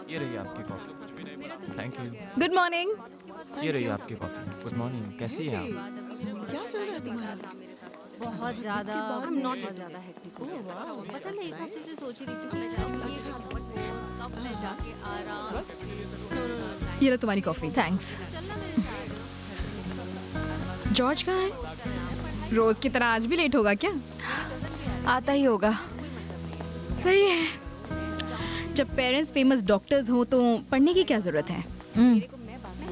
ये रही आपकी coffee. Thank you. Good morning. ये रही आपकी कॉफ़ी। गुड मॉर्निंग, कैसी हैं आप? क्या चल रहा है तुम्हारा? बहुत ज़्यादा बहुत ज़्यादा हेक्टिक हो गया। पता नहीं, एक हफ्ते से सोच रही थी कि मैं जाऊँ कब मैं जाके आराम से ये लो तुम्हारी कॉफी। थैंक्स। जॉर्ज कहाँ है? रोज की तरह आज भी लेट होगा क्या? आता ही होगा। सही है। जब पेरेंट्स फेमस डॉक्टर्स हों तो पढ़ने की क्या जरूरत है?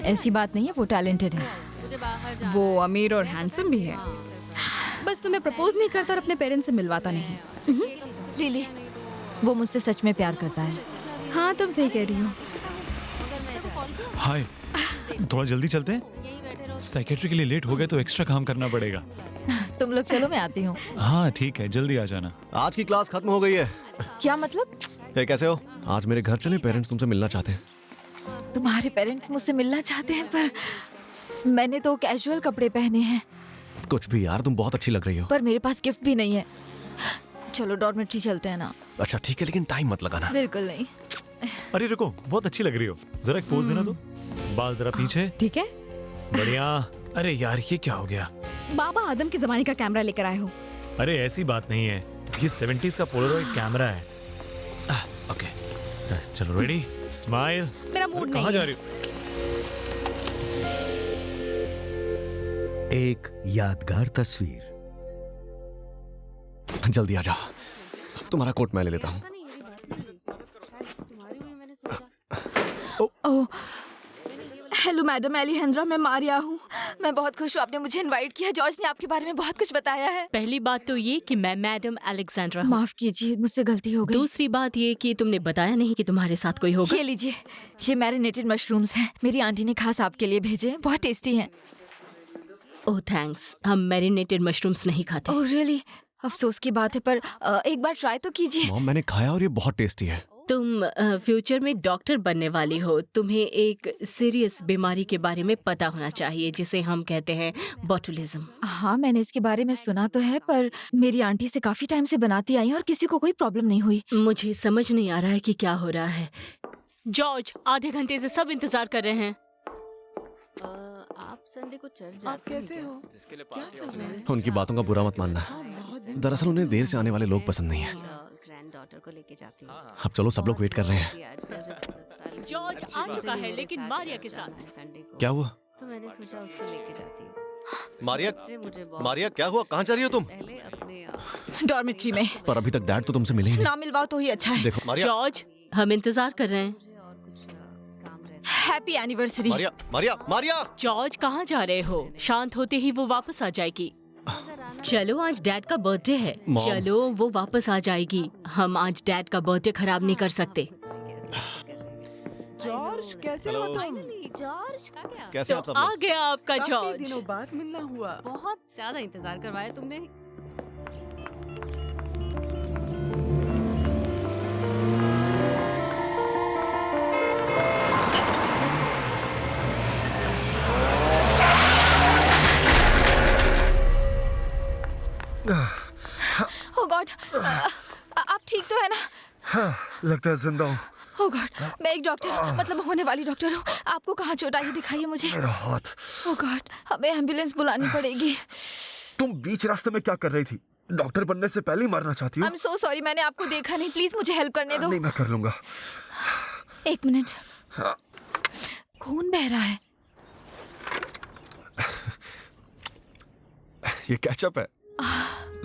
ऐसी बात नहीं है, वो टैलेंटेड है। मुझे बाहर जाना वो अमीर और हैंडसम भी है। बस तुम्हें प्रपोज नहीं करता और अपने पेरेंट्स से मिलवाता नहीं। लिली, वो मुझसे सच में प्यार करता है। हाँ, तुम सही कह रही हो। हाय, थोड़ा जल्दी चलते हैं। यहीं बैठे रहो। सेक्रेटरी के लिए लेट हो गए तो एक्स्ट्रा काम करना पड़ेगा। तुम लोग चलो, मैं आती हूँ। हाँ ठीक है, जल्दी आ जाना। आज की क्लास खत्म हो गई है। क्या मतलब? हे, कैसे हो? आज मेरे घर चले, पेरेंट्स तुमसे मिलना चाहते हैं। तुम्हारे पेरेंट्स मुझसे मिलना चाहते हैं, पर मैंने तो कैजुअल कपड़े पहने हैं। कुछ भी यार, तुम बहुत अच्छी लग रही हो। पर मेरे पास गिफ्ट भी नहीं है। चलो डॉर्मेट्री चलते हैं ना। अच्छा ठीक है, लेकिन टाइम मत लगाना। बिल्कुल नहीं। अरे रुको, बहुत अच्छी लग रही हो, जरा एक पोज देना तो। बाल जरा पीछे। ठीक है। बढ़िया। अरे यार, ये क्या हो गया? बाबा आदम के जमाने का कैमरा लेकर आए हो। अरे ऐसी बात नहीं है, ये 70s का पोलरॉइड कैमरा है। ओके, चलो रेडी, स्माइल। मेरा मूड नहीं कहाँ है। जा रही हो? एक यादगार तस्वीर। जल्दी आ जा, तुम्हारा कोट मैं ले लेता हूँ। ऐसा नहीं, मेरी बात नहीं हुई। शायद तुम्हारी हुई, मैंने सोचा। ओह, हेलो मैडम एलिहेंड्रा, मैं मारिया हूँ। मैं बहुत खुश हूँ आपने मुझे इनवाइट किया। जॉर्ज ने आपके बारे में बहुत कुछ बताया है। पहली बात तो ये कि मैं मैडम अलेक्जेंड्रा हूँ। माफ कीजिए, मुझसे गलती हो गई। दूसरी बात ये कि तुमने बताया नहीं कि तुम्हारे साथ कोई होगा। ये लीजिए, ये मैरिनेटेड मशरूम्स हैं। मेरी आंटी ने खास आपके लिए भेजे हैं, बहुत टेस्टी हैं। ओह थैंक्स, हम मैरिनेटेड मशरूम्स नहीं खाते। Oh really? अफसोस की बात है, पर एक बार ट्राई तो कीजिए। मॉम, मैंने खाया और ये बहुत टेस्टी है। तुम फ्यूचर में डॉक्टर बनने वाली हो, तुम्हें एक सीरियस बीमारी के बारे में पता होना चाहिए जिसे हम कहते हैं बॉटुलिज्म। हाँ, मैंने इसके बारे में सुना तो है, पर मेरी आंटी से काफी टाइम से बनाती आई हैं और किसी को कोई प्रॉब्लम नहीं हुई। मुझे समझ नहीं आ रहा है कि क्या हो रहा है। जॉर्ज, आधे घंटे से सब इंतजार कर रहे हैं। आप संडे को चर्च जाते आप कैसे हो? जिसके लिए क्या पार्टी चल रहा है? उनकी बातों का बुरा मत मानना। दरअसल उन्हें देर से आने वाले लोग पसंद नहीं है। ग्रैंड डॉटर को लेके जाती हूँ। अब चलो, सब लोग वेट कर रहे हैं। आजकल जब 10 साल की जॉर्ज अच्छी आ बात चुका है, मेरे लेकिन मारिया के जाना साथ। है संडे को। क्या हुआ? तो मैंने सोचा उसको लेके जाती हूँ। मारिया, बच्चे मुझे बहुत मारिया क्या हुआ? कहाँ जा रही हो तुम? पहले अपने डॉर्मेट्री में। पर अभी तक डैड तो तुमसे मिले ही नहीं। ना मिलवाओ तो ही अच्छा है। देखो मारिया, जॉर्ज, हम इंतजार कर रहे हैं। और कुछ काम रहता happy anniversary. Maria, Maria, Maria. George, कहाँ जा रहे हो? शांत होते ही वो वापस आ जाएगी। चलो, आज डैड का बर्थडे है। मॉम। चलो, वो वापस आ जाएगी। हम आज डैड का बर्थडे खराब नहीं कर सकते। जॉर्ज, कैसे हो तुम? फाइनली जॉर्ज का क्या? कैसे तो आप सब आ लोग? गया आपका काफी जॉर्ज। दिनों बाद मिलना हुआ। बहुत ज्यादा इंतजार करवाया तुमने। ओह गॉड, आप ठीक तो है ना? हाँ, लगता है जिंदा हूँ। ओह गॉड, मैं एक डॉक्टर मतलब होने वाली डॉक्टर हूँ। आपको कहाँ चोट आई है, दिखाइए मुझे। मेरा हाथ। ओह गॉड, हमें एम्बुलेंस बुलानी पड़ेगी। तुम बीच रास्ते में क्या कर रही थी? डॉक्टर बनने से पहले ही मरना चाहती हो? आई एम सो सॉरी, मैंने आपको देखा नहीं। प्लीज मुझे हेल्प करने दो। नहीं, मैं कर लूंगा। एक मिनट, हाँ। खून बह रहा है। ये केचप है।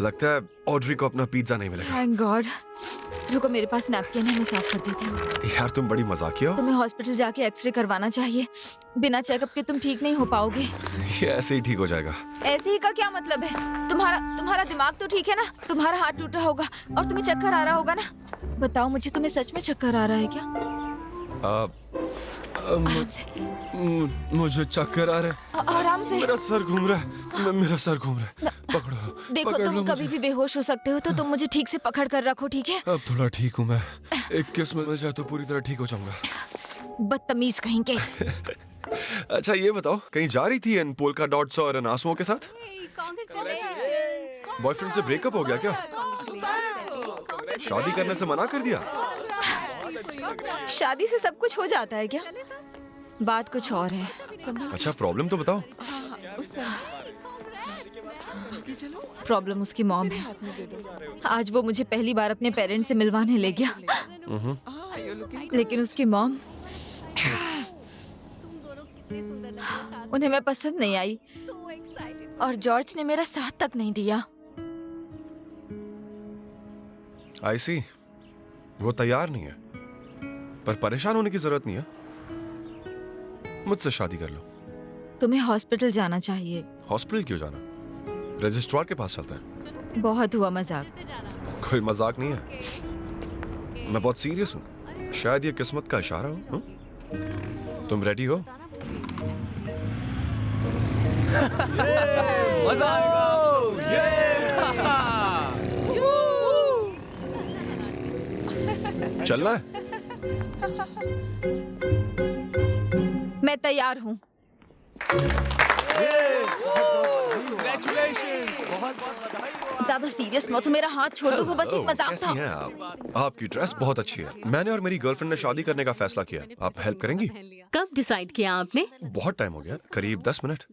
लगता है ऑड्री को अपना पिज्जा नहीं मिलेगा। Thank God. रुको, मेरे पास नैपकिन है, मैं साफ कर देती हूँ। यार तुम बड़ी मजाकिया हो। तुम्हें हॉस्पिटल जाके एक्सरे करवाना चाहिए। बिना चेकअप के तुम ठीक नहीं हो पाओगे। ये ऐसे ही ठीक हो जाएगा। ऐसे ही का क्या मतलब है? तुम्हारा दिमाग तो ठीक है ना? तुम्हारा हाथ टूटा होगा और तुम्हें चक्कर आ रहा होगा ना? बताओ मुझे, तुम्हें सच में चक्कर आ रहा है क्या? आराम से, मुझे चक्कर आ रहा है। आराम से। मेरा सर घूम रहा है। मेरा सर घूम रहा है। पकड़ो, देखो, पकड़ लो तुम कभी मुझे। भी बेहोश हो सकते हो, तो तुम मुझे ठीक से पकड़ कर रखो, ठीक है? अब थोड़ा ठीक हूँ मैं। एक किस मिल जाए तो पूरी तरह ठीक हो जाऊंगा। बदतमीज कहीं के। अच्छा ये बताओ, कहीं जा रही थी इन पोल्का डॉट्स और इन आंसुओं के साथ? बॉयफ्रेंड से ब्रेकअप हो गया क्या? शादी करने से मना कर दिया? शादी से सब कुछ हो जाता है क्या? बात कुछ और है। अच्छा प्रॉब्लम तो बताओ। उस तरह आगे चलो, प्रॉब्लम उसकी मॉम है। हाथ में दे दो। आज वो मुझे पहली बार अपने पेरेंट्स से मिलवाने ले गया, हाँ, you're looking लेकिन उसकी मॉम, उन्हें मैं पसंद नहीं आई और जॉर्ज ने मेरा साथ तक नहीं दिया। आई सी, वो तैयार नहीं है, पर परेशान होने की जरूरत नहीं है। मुझसे शादी कर लो। तुम्हें हॉस्पिटल जाना चाहिए। हॉस्पिटल क्यों जाना? रजिस्ट्रार के पास चलता है। बहुत हुआ मजाक। कोई मजाक नहीं है, मैं बहुत सीरियस हूँ। शायद ये किस्मत का इशारा हो। हुँ? तुम रेडी हो? मजा आएगा। चलना है? मैं तैयार हूँ। ज्यादा सीरियस मत हो, मेरा हाथ छोड़ दो, वो बस एक ओह, मजाक कैसी था। हैं आप? आपकी ड्रेस बहुत अच्छी है। मैंने और मेरी गर्लफ्रेंड ने शादी करने का फैसला किया। आप हेल्प करेंगी? कब डिसाइड किया आपने? बहुत टाइम हो गया, करीब 10 मिनट।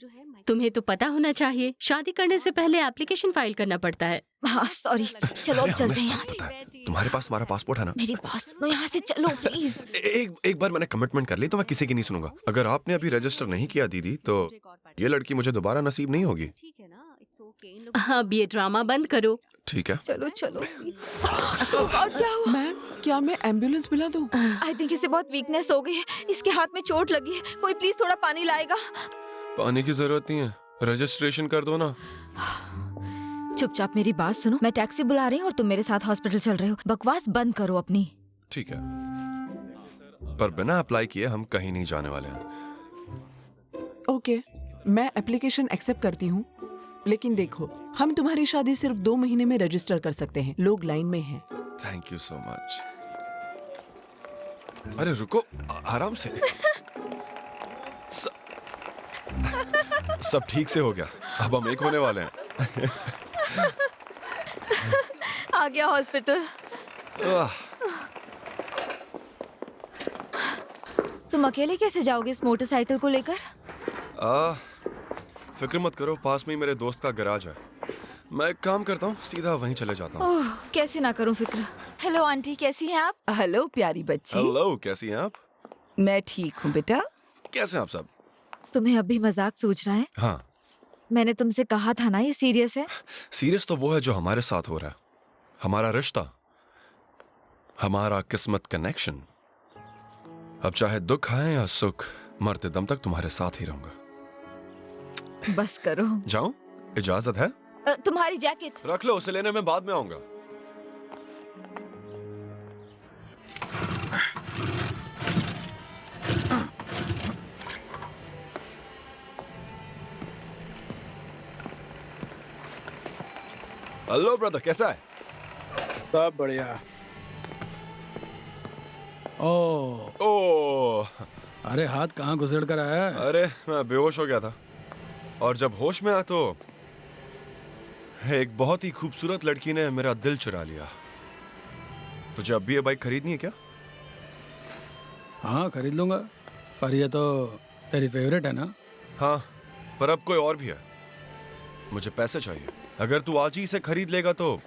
तुम्हें तो पता होना चाहिए, शादी करने से पहले एप्लीकेशन फाइल करना पड़ता है। हाँ सॉरी, चलो अब अरे, चलते हमें हैं यहाँ सब से। पता है। तुम्हारे पास तुम्हारा पासपोर्ट है ना? मेरी बात सुनो, यहाँ से चलो प्लीज। एक बार मैंने कमिटमेंट कर ली तो मैं किसी की नहीं सुनूंगा। अगर आपने अभी रजिस्टर नहीं किया दीदी, तो ये लड़की मुझे दोबारा नसीब नहीं होगी। अब ये ड्रामा बंद करो। ठीक है? चलो चलो। और क्या हुआ? मैम, क्या मैं एम्बुलेंस बुला दूं? आई थिंक इसे बहुत वीकनेस हो गई है, इसके हाथ में चोट लगी है। कोई प्लीज थोड़ा पानी लाएगा? पानी की जरूरत नहीं है, रजिस्ट्रेशन कर दो ना। चुपचाप मेरी बात सुनो, मैं टैक्सी बुला रही हूँ और तुम मेरे साथ हॉस्पिटल चल रहे हो। बकवास बंद करो अपनी। ठीक है, पर बिना अप्लाई किए हम कहीं नहीं जाने वाले हैं। ओके, मैं एप्लीकेशन एक्सेप्ट करती हूँ, लेकिन देखो, हम तुम्हारी शादी सिर्फ 2 महीने में रजिस्टर कर सकते हैं। लोग लाइन में हैं। Thank you so much. अरे रुको, आराम से। सब ठीक से हो गया, अब हम एक होने वाले हैं। आ गया हॉस्पिटल। आह, तुम अकेले कैसे जाओगे इस मोटरसाइकिल को लेकर? फिक्र मत करो, पास में ही मेरे दोस्त का गैराज है। मैं एक काम करता हूँ, सीधा वहीं चले जाता हूँ। ओह, कैसे ना करूं फिक्र। हेलो आंटी, कैसी हैं आप? हेलो प्यारी बच्ची। हेलो, कैसी हैं आप? मैं ठीक हूँ बेटा। कैसे हैं आप सब? तुम्हें अभी मजाक सूझ रहा है? हाँ, मैंने तुमसे कहा था ना ये सीरियस है। सीरियस तो वो है जो हमारे साथ हो रहा है। हमारा रिश्ता, हमारा किस्मत कनेक्शन। अब चाहे दुख आए या सुख, मरते दम तक तुम्हारे साथ ही रहूंगा। बस करो। जाऊं? इजाजत है? तुम्हारी जैकेट। रख लो, उसे लेने में बाद में आऊंगा। हेलो ब्रदर, कैसा है? सब बढ़िया। ओ, अरे हाथ कहाँ घुसेड़ कर आया है? अरे मैं बेहोश हो गया था, और जब होश में आया तो एक बहुत ही खूबसूरत लड़की ने मेरा दिल चुरा लिया। तुझे अब भी ये बाइक खरीदनी है क्या? हाँ खरीद लूंगा, पर ये तो तेरी फेवरेट है ना? हाँ, पर अब कोई और भी है। मुझे पैसे चाहिए। अगर तू आज ही इसे खरीद लेगा तो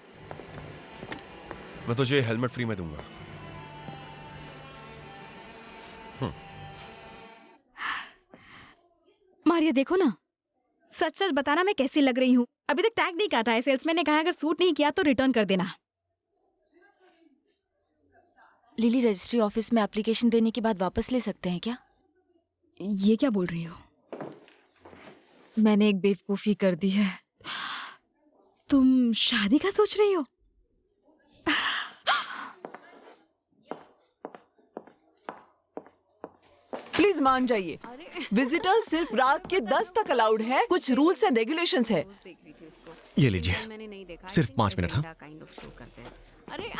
मैं तुझे हेलमेट फ्री में दूंगा। मारिया देखो ना, सच सच बताना मैं कैसी लग रही हूँ। अभी तक टैग नहीं काटा है। सेल्समैन ने कहा अगर सूट नहीं किया तो रिटर्न कर देना। लिली, रजिस्ट्री ऑफिस में एप्लीकेशन देने के बाद वापस ले सकते हैं क्या? ये क्या बोल रही हो? मैंने एक बेवकूफी कर दी है। तुम शादी का सोच रही हो? प्लीज मान जाइए, विजिटर्स सिर्फ रात के 10 तक अलाउड है। कुछ रूल्स एंड रेगुलेशंस है। ये लीजिए, सिर्फ 5 मिनट। हाँ अरे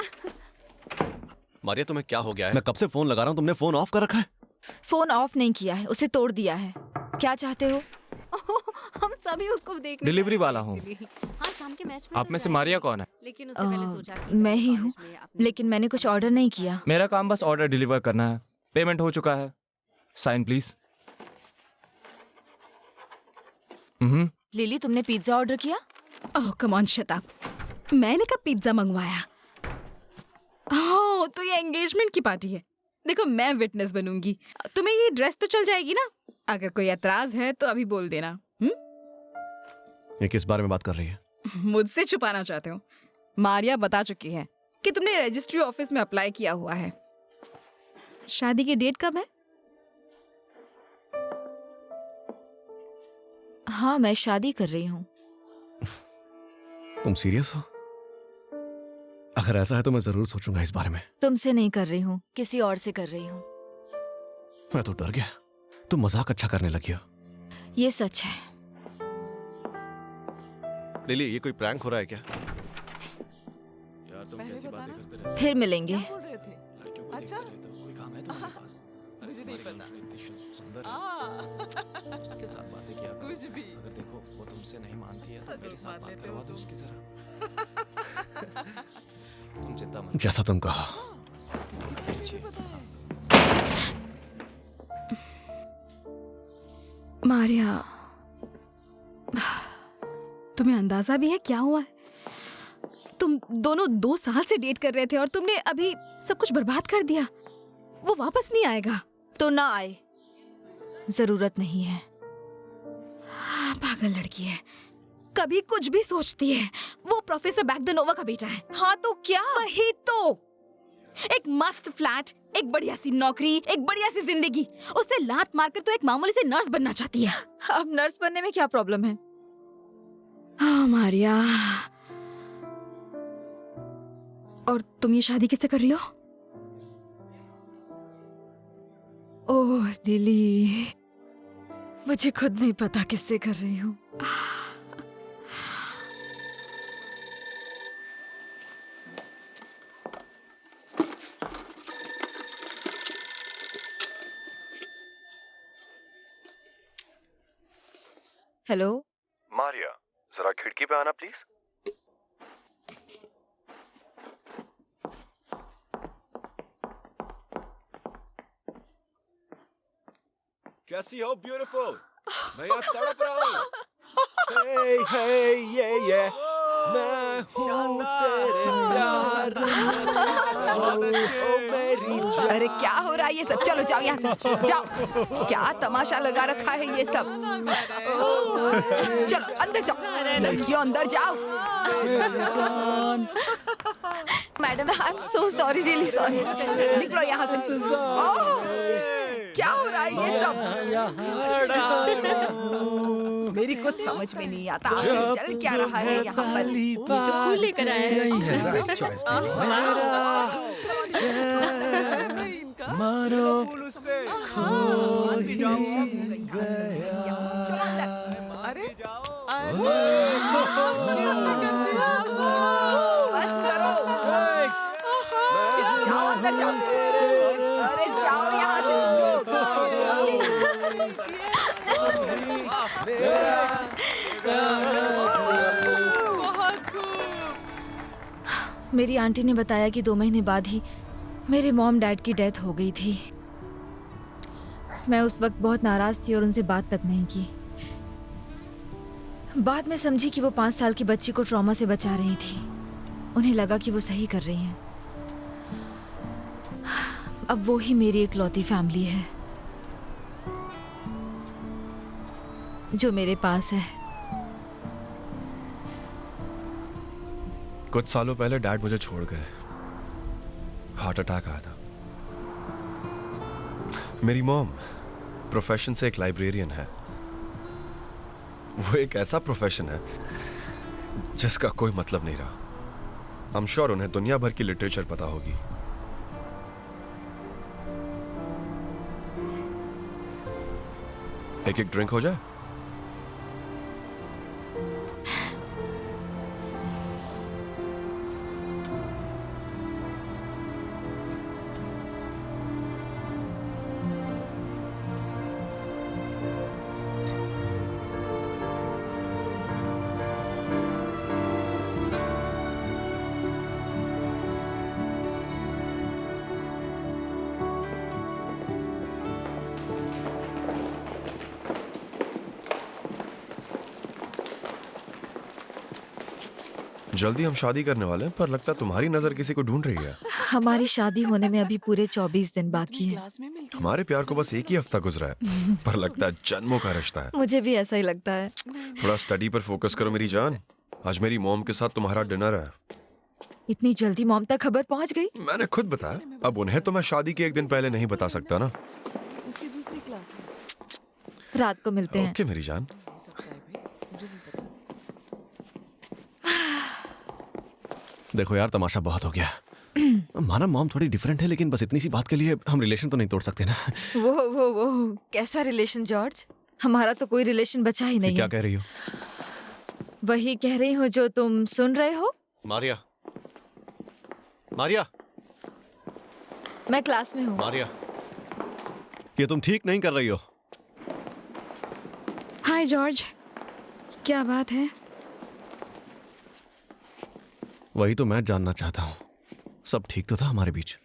मारिया, तुम्हें क्या हो गया है? मैं कब से फोन लगा रहा हूँ, तुमने फोन ऑफ कर रखा है। फोन ऑफ नहीं किया है, उसे तोड़ दिया है। क्या चाहते हो? हम सभी उसको देख डिलीवरी वाला हूँ। हाँ, शाम के मैच में आप में से मारिया कौन है? लेकिन उससे पहले सोचा कि मैं ही हूँ, कॉलेज में अपने- लेकिन मैंने कुछ ऑर्डर नहीं किया। मेरा काम बस ऑर्डर डिलीवर करना है। पेमेंट हो चुका है। Sign please. लिली, तुमने पिज्जा ऑर्डर किया? Oh come on shut up. मैंने कब पिज्जा मंगवाया? ओह तो ये एंगेजमेंट की पार्टी है। देखो मैं विटनेस बनूंगी। तुम्हें ये ड्रेस तो चल जाएगी ना? अगर कोई एतराज है तो अभी बोल देना। ये किस बारे में बात कर रही है? मुझसे छुपाना चाहते हो? मारिया बता चुकी है कि तुमने रजिस्ट्री ऑफिस में अप्लाई किया हुआ है। शादी की डेट कब है? हाँ, मैं शादी कर रही हूँ। तुम सीरियस हो? अगर ऐसा है तो मैं जरूर सोचूंगा इस बारे में। तुमसे नहीं कर रही हूँ, किसी और से कर रही हूँ। मैं तो डर गया। तुम मजाक अच्छा करने लगी हो। ये सच है। लिली, ये कोई प्रैंक हो रहा है क्या? यार तुम कैसी बातें करते रहते हो? फिर मिलेंगे। क्या बोल रहे थे? अच्छा कोई काम है तुम्हारे पास? मुझे नहीं पता। सुंदर है। उसके साथ बातें किया करो। कुछ भी। अगर देखो वो तुमसे नहीं मानती है तो मेरे साथ बात करवा दो उसकी जरा। तुम चिंता मत। जैसा तुम कहा। मारिया, तुम्हें अंदाजा भी है क्या हुआ है? तुम दोनों 2 साल से डेट कर रहे थे और तुमने अभी सब कुछ बर्बाद कर दिया। वो वापस नहीं आएगा। तो ना आए, जरूरत नहीं है। पागल लड़की है, कभी कुछ भी सोचती है। वो प्रोफेसर बैगदनोवा का बेटा है। हाँ तो क्या? वही तो। एक मस्त फ्लैट, एक बढ़िया सी नौकरी, एक बढ़िया सी जिंदगी। उसे लात मारकर तो एक मामूली सी नर्स बनना चाहती है। अब नर्स बनने में क्या प्रॉब्लम है? हाँ मारिया, और तुम ये शादी किससे कर रही हो? ओह लिली, मुझे खुद नहीं पता किससे कर रही हूँ। हेलो मारिया, जरा खिड़की पे आना प्लीज। कैसी हो ब्यूटीफुल? मैं यहाँ तड़प रहा हूँ। हे हे ये मैं हूँ तेरे प्यार में। ओ मेरी जान। अरे क्या हो रहा है ये सब? चलो जाओ यहाँ से, जाओ। क्या तमाशा लगा रखा है ये सब? चलो अंदर जाओ, लड़कियों अंदर जाओ। Madam, I am so sorry, really sorry. निकलो यहाँ से। ओह, क्या हो रहा है ये सब? मेरी कुछ समझ में नहीं आता आखिर चल क्या रहा है यहाँ पर। ये तो फूल लेकर आया है। यही है राइट चॉइस। मारो खो ही गया। अरे बस करो, जाओ अंदर जाओ। अरे जाओ यहाँ से मेरी आंटी ने बताया कि 2 महीने बाद ही मेरे मॉम डैड की डेथ हो गई थी। मैं उस वक्त बहुत नाराज थी और उनसे बात तक नहीं की। बाद में समझी कि वो 5 साल की बच्ची को ट्रॉमा से बचा रही थी। उन्हें लगा कि वो सही कर रही हैं। अब वो ही मेरी इकलौती फैमिली है जो मेरे पास है। कुछ सालों पहले डैड मुझे छोड़ गए। हार्ट अटैक आया था। मेरी मॉम प्रोफेशन से एक लाइब्रेरियन है। वो एक ऐसा प्रोफेशन है जिसका कोई मतलब नहीं रहा। आई एम श्योर उन्हें दुनिया भर की लिटरेचर पता होगी। एक ड्रिंक हो जाए? जल्दी हम शादी करने वाले हैं, पर लगता है तुम्हारी नजर किसी को ढूंढ रही है। हमारी शादी होने में अभी पूरे 24 दिन बाकी है। हमारे प्यार को बस एक ही हफ्ता गुजरा है, पर लगता है जन्मों का रिश्ता है। मुझे भी ऐसा ही लगता है। थोड़ा स्टडी पर फोकस करो मेरी जान। आज मेरी मॉम के साथ तुम्हारा डिनर है। इतनी जल्दी मॉम तक खबर पहुंच गई? मैंने खुद बताया, अब उन्हें तो मैं शादी के एक दिन पहले नहीं बता सकता ना। उसकी दूसरी क्लास है। रात को मिलते हैं। ओके मेरी जान। देखो यार, तमाशा बहुत हो गया। माना मॉम थोड़ी डिफरेंट है, लेकिन बस इतनी सी बात के लिए हम रिलेशन तो नहीं तोड़ सकते ना। वो कैसा रिलेशन जॉर्ज? हमारा तो कोई रिलेशन बचा ही नहीं क्या है। कह रही हो? वही कह रही हूँ जो तुम सुन रहे हो। मारिया, मारिया, मैं क्लास में हूँ। मारिया, ये तुम ठीक नहीं कर रही हो। हाय जॉर्ज, क्या बात है? वही तो मैं जानना चाहता हूँ। सब ठीक तो था हमारे बीच?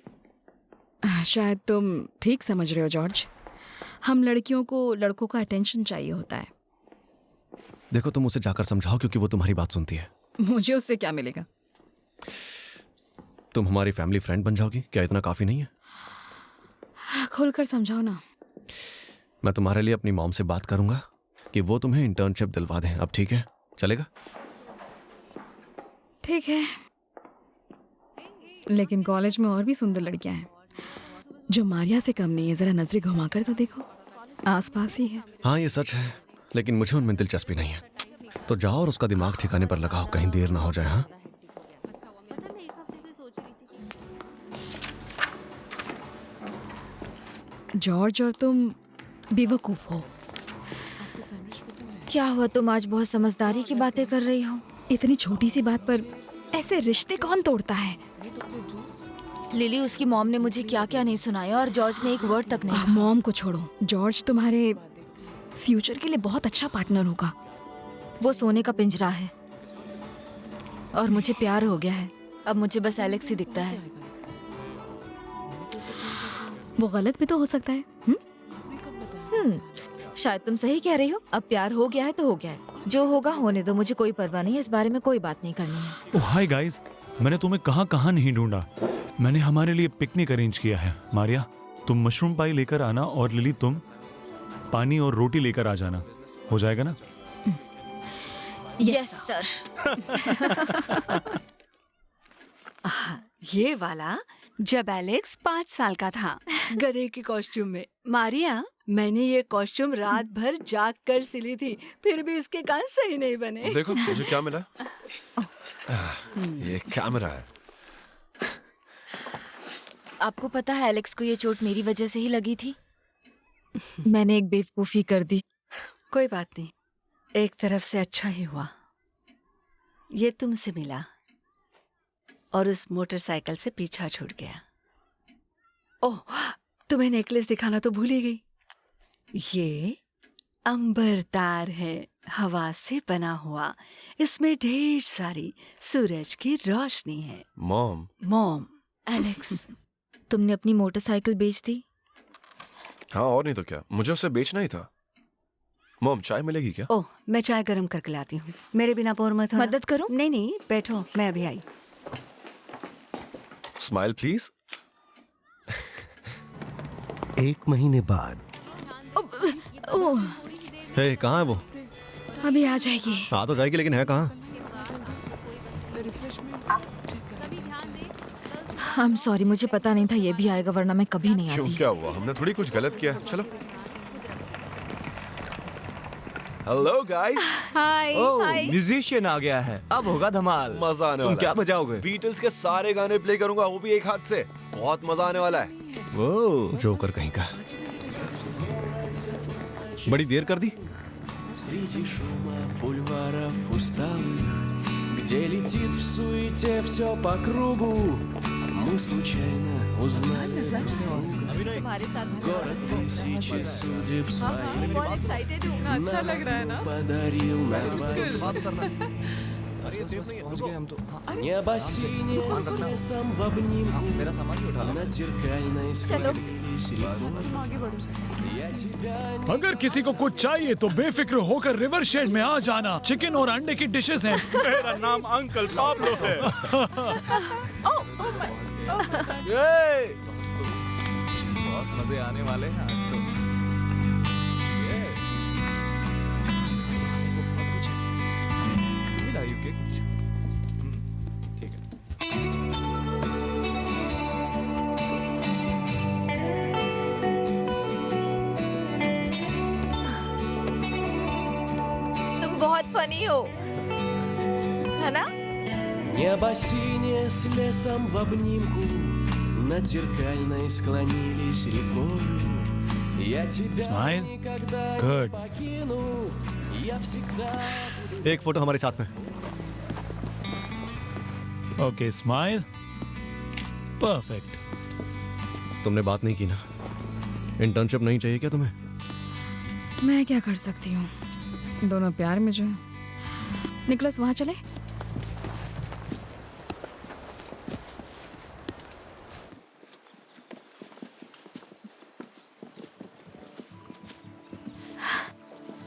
शायद तुम ठीक समझ रहे हो जॉर्ज। हम लड़कियों को लड़कों का अटेंशन चाहिए होता है। देखो, तुम उसे जाकर समझाओ, क्योंकि वो तुम्हारी बात सुनती है। मुझे उससे क्या मिलेगा? तुम हमारी फैमिली फ्रेंड बन जाओगी, क्या इतना काफी नहीं है? खुलकर समझाओ ना। मैं तुम्हारे लिए अपनी मॉम से बात करूंगा कि वो तुम्हें इंटर्नशिप दिलवा दें। अब ठीक है, चलेगा? ठीक है, लेकिन कॉलेज में और भी सुंदर लड़कियां हैं जो मारिया से कम नहीं है। जरा नजरें घुमाकर तो देखो, आसपास ही है। हाँ, ये सच है, लेकिन मुझे उनमें दिलचस्पी नहीं है। तो जाओ और उसका दिमाग ठिकाने पर लगाओ, कहीं देर ना हो जाए। हाँ, जॉर्ज, और तुम बेवकूफ हो। क्या हुआ, तुम आज बहुत समझदारी की बातें कर रही हो? इतनी छोटी सी बात पर ऐसे रिश्ते कौन तोड़ता है? लिली, उसकी मॉम ने मुझे क्या क्या नहीं सुनाया और जॉर्ज ने एक वर्ड तक नहीं। मॉम को छोड़ो, जॉर्ज तुम्हारे फ्यूचर के लिए बहुत अच्छा पार्टनर होगा। वो सोने का पिंजरा है और मुझे प्यार हो गया है। अब मुझे बस एलेक्स ही दिखता है। वो गलत भी तो हो सकता है। शायद तुम सही कह रही हो। अब प्यार हो गया है तो हो गया है, जो होगा होने दो। मुझे कोई परवाह नहीं है, इस बारे में कोई बात नहीं करनी है। ओह हाय गाइस, मैंने तुम्हें कहाँ कहाँ नहीं ढूंढा। मैंने हमारे लिए पिकनिक अरेंज किया है। मारिया, तुम मशरूम पाई लेकर आना और लिली तुम पानी और रोटी लेकर आ जाना। हो जाएगा ना? Yes sir. ये वाला जब एलेक्स 5 साल का था, गधे के कॉस्ट्यूम में। मारिया, मैंने ये कॉस्ट्यूम रात भर जाग कर सिली थी, फिर भी इसके कान सही नहीं बने। देखो मुझे क्या मिला। ये कैमरा है। आपको पता है एलेक्स को ये चोट मेरी वजह से ही लगी थी। मैंने एक बेवकूफी कर दी। कोई बात नहीं, एक तरफ से अच्छा ही हुआ। ये तुमसे मिला और उस मोटरसाइकिल से पीछा छूट गया। ओह, तुम्हें नेकलेस दिखाना तो भूल ही गई। ये अंबर तार है, हवा से बना हुआ। इसमें ढेर सारी सूरज की रोशनी है। मॉम। एलेक्स, तुमने अपनी मोटरसाइकिल बेच दी? हाँ, और नहीं तो क्या, मुझे उसे बेचना ही था। मॉम, चाय मिलेगी क्या? ओह, मैं चाय गरम करके लाती हूँ। मेरे बिना बोर मत होना। मदद करूं? नहीं नहीं, बैठो, मैं अभी आई। Smile please. 1 महीने बाद। हे, कहाँ है वो? अभी आ जाएगी। आ तो जाएगी, लेकिन है कहाँ? आई एम सॉरी, मुझे पता नहीं था ये भी आएगा, वरना मैं कभी नहीं आती। क्यों, क्या हुआ? हमने थोड़ी कुछ गलत किया। चलो। Hello guys. हाय। म्यूजिशियन आ गया है, अब होगा धमाल। मजा आने वाला है। तुम क्या बजाओगे? बीटल्स के सारे गाने प्ले करूंगा, वो भी एक हाथ से। बहुत मजा आने वाला है। वो जोकर कहीं का। बड़ी देर कर दी। Среди шума бульваров усталых, где летит в суете все по кругу, мы случайно узнали город тысячи судеб своих. अच्छा लग रहा है ना? Подарил нам Небо синее с лесом в обнимку над зеркальной скамьей. струились рекой. Я тебя अगर किसी को कुछ चाहिए तो बेफिक्र होकर रिवर शेड में आ जाना। चिकन और अंडे की डिशेस हैं। मेरा नाम अंकल पाब्लो है। बहुत मजे आने वाले हैं आज तो। ठीक है। तुम बहुत फनी हो, है ना? Небо синее с лесом в обнимку, над зеркальной склонились рекою. Я тебя Smile. никогда не Good. покину, я всегда буду. एक फोटो हमारे साथ में। Okay, smile. परफेक्ट। तुमने बात नहीं की ना? इंटर्नशिप नहीं चाहिए क्या तुम्हें? मैं क्या कर सकती हूँ, दोनों प्यार में जो है। निकोलस, वहाँ चले?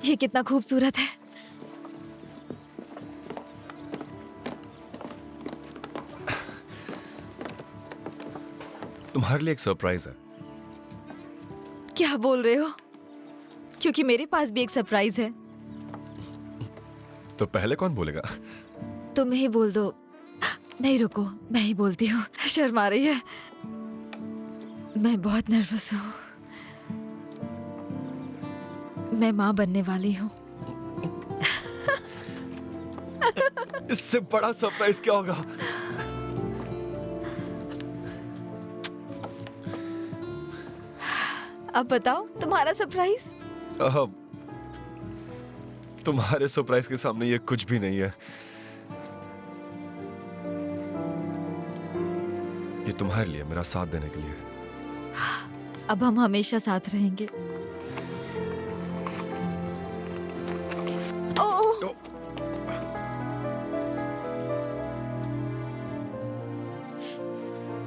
ये कितना खूबसूरत है। तुम्हारे लिए एक सरप्राइज है। क्या बोल रहे हो? क्योंकि मेरे पास भी एक सरप्राइज है। तो पहले कौन बोलेगा? तुम ही बोल दो। नहीं रुको, मैं ही बोलती हूँ। शर्मा रही है। मैं बहुत नर्वस हूँ। मैं माँ बनने वाली हूँ। इससे बड़ा सरप्राइज क्या होगा? अब बताओ तुम्हारा सरप्राइज। तुम्हारे सरप्राइज के सामने ये कुछ भी नहीं है। ये तुम्हारे लिए, मेरा साथ देने के लिए। अब हम हमेशा साथ रहेंगे।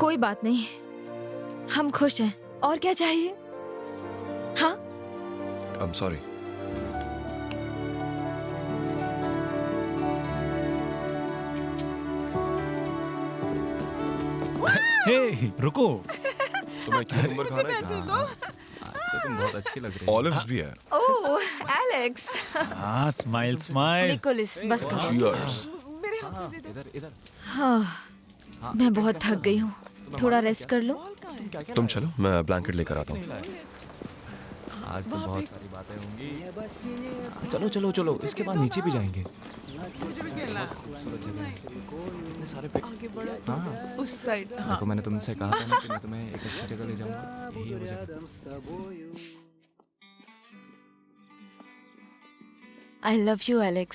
कोई बात नहीं, हम खुश हैं। और क्या चाहिए? हाँ? I'm sorry. हे, रुको। तुम्हें क्यूकम्बर खाना है क्या? आज तो तुम बहुत अच्छी लग रही हो। ऑलिव्स भी है। ओह, एलेक्स। हाँ, स्माइल स्माइल। निकोलस, बस करो। Cheers. इधर इधर। हाँ, मैं बहुत थक गई हूँ। थोड़ा रेस्ट कर लो। तुम चलो, मैं ब्लैंकेट लेकर आता हूँ। आज तो बहुत सारी बातें होंगी। चलो चलो चलो, इसके बाद नीचे भी जाएंगे। खूबसूरत जगह है। इतने सारे पिक। हाँ, उस साइड। हाँ। देखो, मैंने तुमसे कहा था ना कि मैं तुम्हें एक अच्छी जगह ले जाऊंगा। यही है वो जगह। I love you, Alex.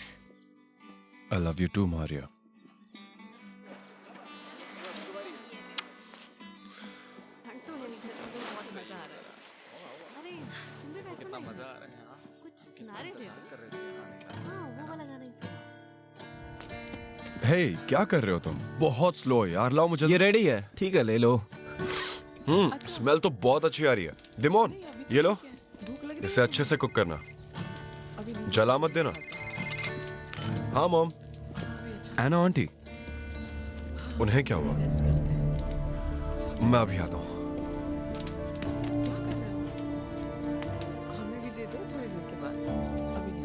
I love you too, Maria. कितना मजा आ रहा है यहाँ। कुछ सुना रहे थे? हाँ, वो वाला गाना इसमें। हे, क्या कर रहे हो तुम? बहुत स्लो है यार, लाओ मुझे। ये रेडी है, ठीक है, ले लो। स्मेल तो बहुत अच्छी आ रही है। डिमोन, ये लो, इसे अच्छे से कुक करना, जला मत देना। हाँ मॉम। एना आंटी, उन्हें क्या हुआ? मैं अभी आता हूँ। हमें भी दे दो थोड़ी देर के बाद। अभी नहीं।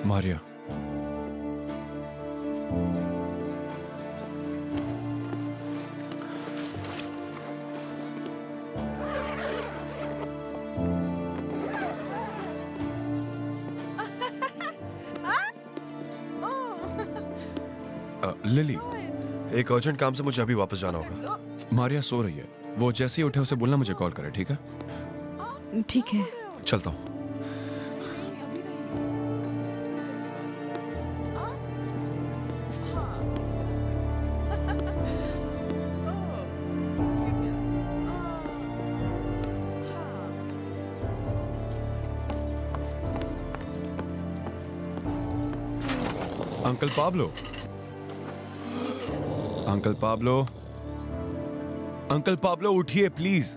मारिया, लिली, एक अर्जेंट काम से मुझे अभी वापस जाना होगा। मारिया सो रही है, वो जैसे ही उठे उसे बोलना मुझे कॉल करे, ठीक है? ठीक है। चलता हूँ। अंकल पाब्लो, अंकल पाब्लो उठिए प्लीज।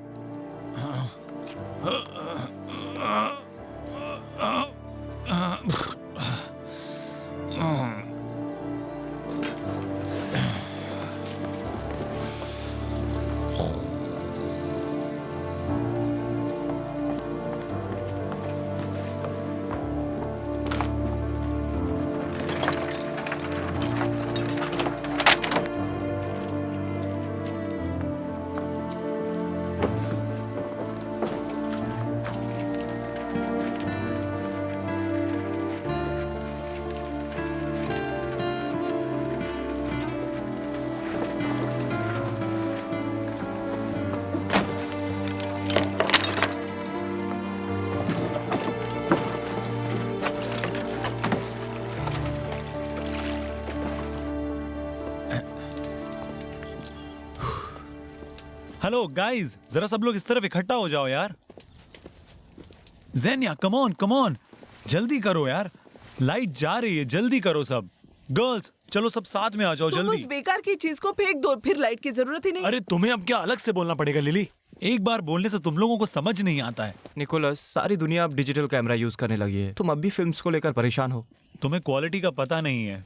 हेलो गाइस, जरा सब लोग इस तरफ इकट्ठा हो जाओ यार। जेनिया कम ऑन जल्दी करो यार, लाइट जा रही है, जल्दी करो सब। गर्ल्स चलो सब साथ में आ जाओ तुम जल्दी। उस बेकार की चीज को फेंक दो, फिर लाइट की जरूरत ही नहीं। अरे तुम्हें अब क्या अलग से बोलना पड़ेगा लिली? एक बार बोलने से तुम लोगों को समझ नहीं आता है। निकोलस, सारी दुनिया अब डिजिटल कैमरा यूज करने लगी है, तुम अब भी फिल्म्स को लेकर परेशान हो। तुम्हें क्वालिटी का पता नहीं है।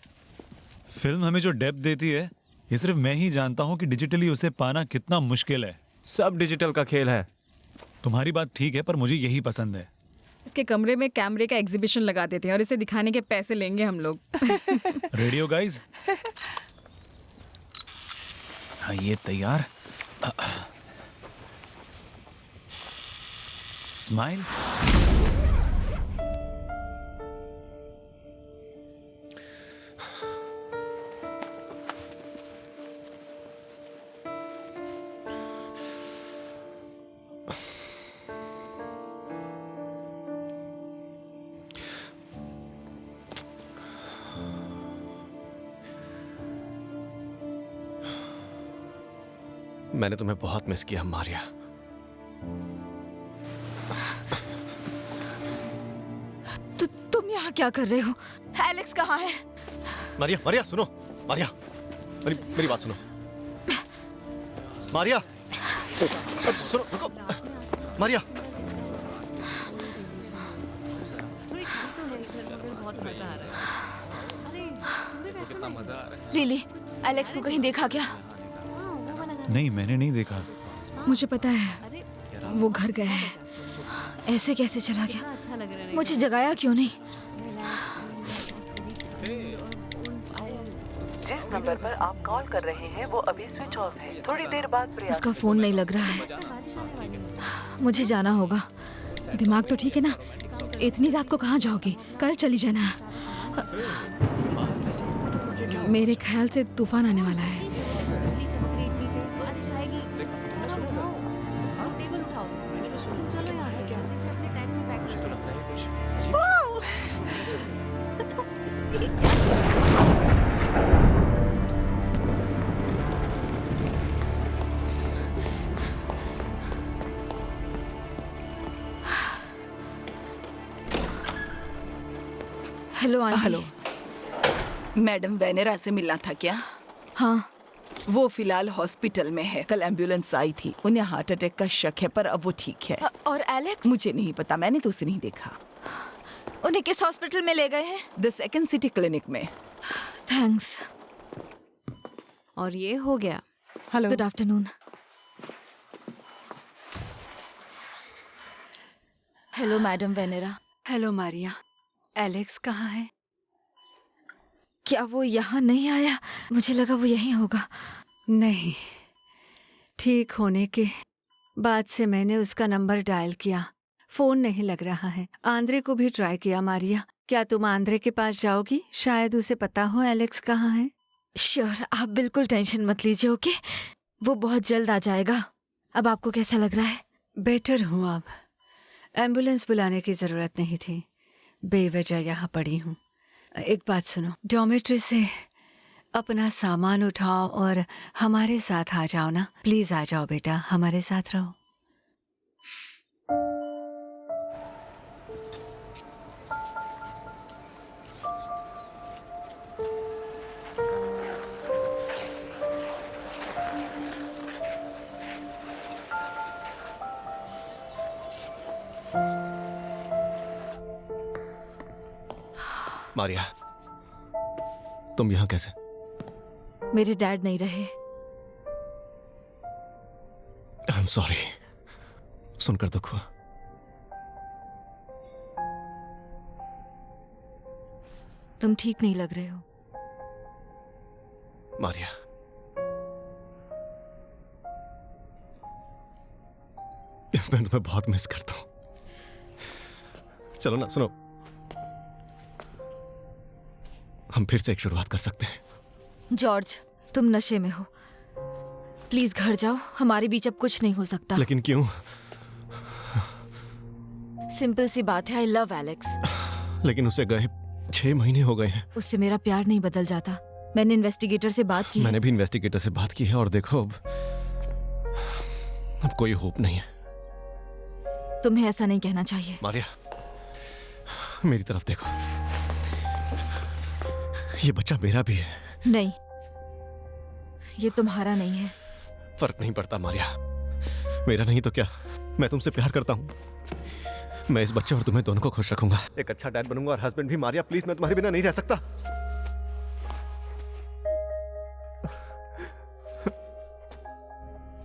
फिल्म हमें जो डेप्थ देती है ये सिर्फ मैं ही जानता हूँ कि डिजिटली उसे पाना कितना मुश्किल है। सब डिजिटल का खेल है। तुम्हारी बात ठीक है पर मुझे यही पसंद है। इसके कमरे में कैमरे का एग्जीबिशन लगा देते हैं और इसे दिखाने के पैसे लेंगे हम लोग। रेडियो गाइस, हाँ ये तैयार। स्माइल। मैंने तुम्हें बहुत मिस किया मारिया। तुम यहाँ क्या कर रहे हो? एलेक्स कहाँ है? मारिया सुनो, मारिया मेरी बात सुनो। मारिया सुनो, रुको। मारिया कितना मजा आ रहा है। लिली, एलेक्स को कहीं देखा क्या? नहीं मैंने नहीं देखा। मुझे पता है वो घर गया है। ऐसे कैसे चला गया? अच्छा लग रहा है। मुझे जगाया क्यों नहीं? जिस नंबर पर आप कॉल कर रहे हैं वो अभी स्विच ऑफ है। थोड़ी देर बाद प्रयास। उसका फोन नहीं लग रहा है। मुझे जाना होगा। दिमाग तो ठीक है ना? इतनी रात को कहाँ जाओगे? कल चली जाना। मेरे ख्याल से तूफान आने वाला है। टेबल उठाओ तुम चलो यहाँ से जल्दी से अपने टाइम में बैग करो। Hello aunty. Hello, madam Venera से मिलना था क्या? हाँ। वो फिलहाल हॉस्पिटल में है। कल एम्बुलेंस आई थी, उन्हें हार्ट अटैक का शक है पर अब वो ठीक है। और एलेक्स? मुझे नहीं पता, मैंने तो उसे नहीं देखा। उन्हें किस हॉस्पिटल में ले गए हैं? द सेकंड सिटी क्लिनिक में। थैंक्स। और ये हो गया। Hello, good afternoon. Hello madam Venera. Hello Maria, Alex कहाँ है? क्या वो यहाँ नहीं आया? मुझे लगा वो यहीं होगा। नहीं, ठीक होने के बाद से मैंने उसका नंबर डायल किया, फोन नहीं लग रहा है। आंद्रे को भी ट्राई किया। मारिया, क्या तुम आंद्रे के पास जाओगी? शायद उसे पता हो एलेक्स कहाँ है। श्योर, आप बिल्कुल टेंशन मत लीजिए। ओके, वो बहुत जल्द आ जाएगा। अब आपको कैसा लग रहा है? बेटर हूँ अब। एम्बुलेंस बुलाने की जरूरत नहीं थी, बेवजह यहाँ पड़ी हूँ। एक बात सुनो, डॉर्मेट्री से अपना सामान उठाओ और हमारे साथ आ जाओ ना। प्लीज आ जाओ बेटा, हमारे साथ रहो। मारिया, तुम यहाँ कैसे? मेरे डैड नहीं रहे। आई एम सॉरी, सुनकर दुख हुआ। तुम ठीक नहीं लग रहे हो। मारिया, मैं तुम्हें बहुत मिस करता हूं। चलो ना, सुनो, हम फिर से एक शुरुआत कर सकते हैं। जॉर्ज, तुम नशे में हो। प्लीज घर जाओ, हमारे बीच अब कुछ नहीं हो सकता। लेकिन क्यों? सिंपल सी बात है, आई लव एलेक्स। लेकिन उसे गए 6 महीने हो गए हैं। उससे मेरा प्यार नहीं बदल जाता। मैंने इन्वेस्टिगेटर से बात की है। मैंने भी इन्वेस्टिगेटर से बात की है और देखो, अब कोई होप नहीं है। तुम्हें ऐसा नहीं कहना चाहिए। मारिया, मेरी तरफ देखो, ये बच्चा मेरा भी है। नहीं, ये तुम्हारा नहीं है। फर्क नहीं पड़ता मारिया, मेरा नहीं तो क्या, मैं तुमसे प्यार करता हूँ। मैं इस बच्चे और तुम्हें दोनों को खुश रखूंगा, एक अच्छा डैड बनूंगा और हस्बैंड भी। मारिया प्लीज, मैं तुम्हारे बिना नहीं रह सकता।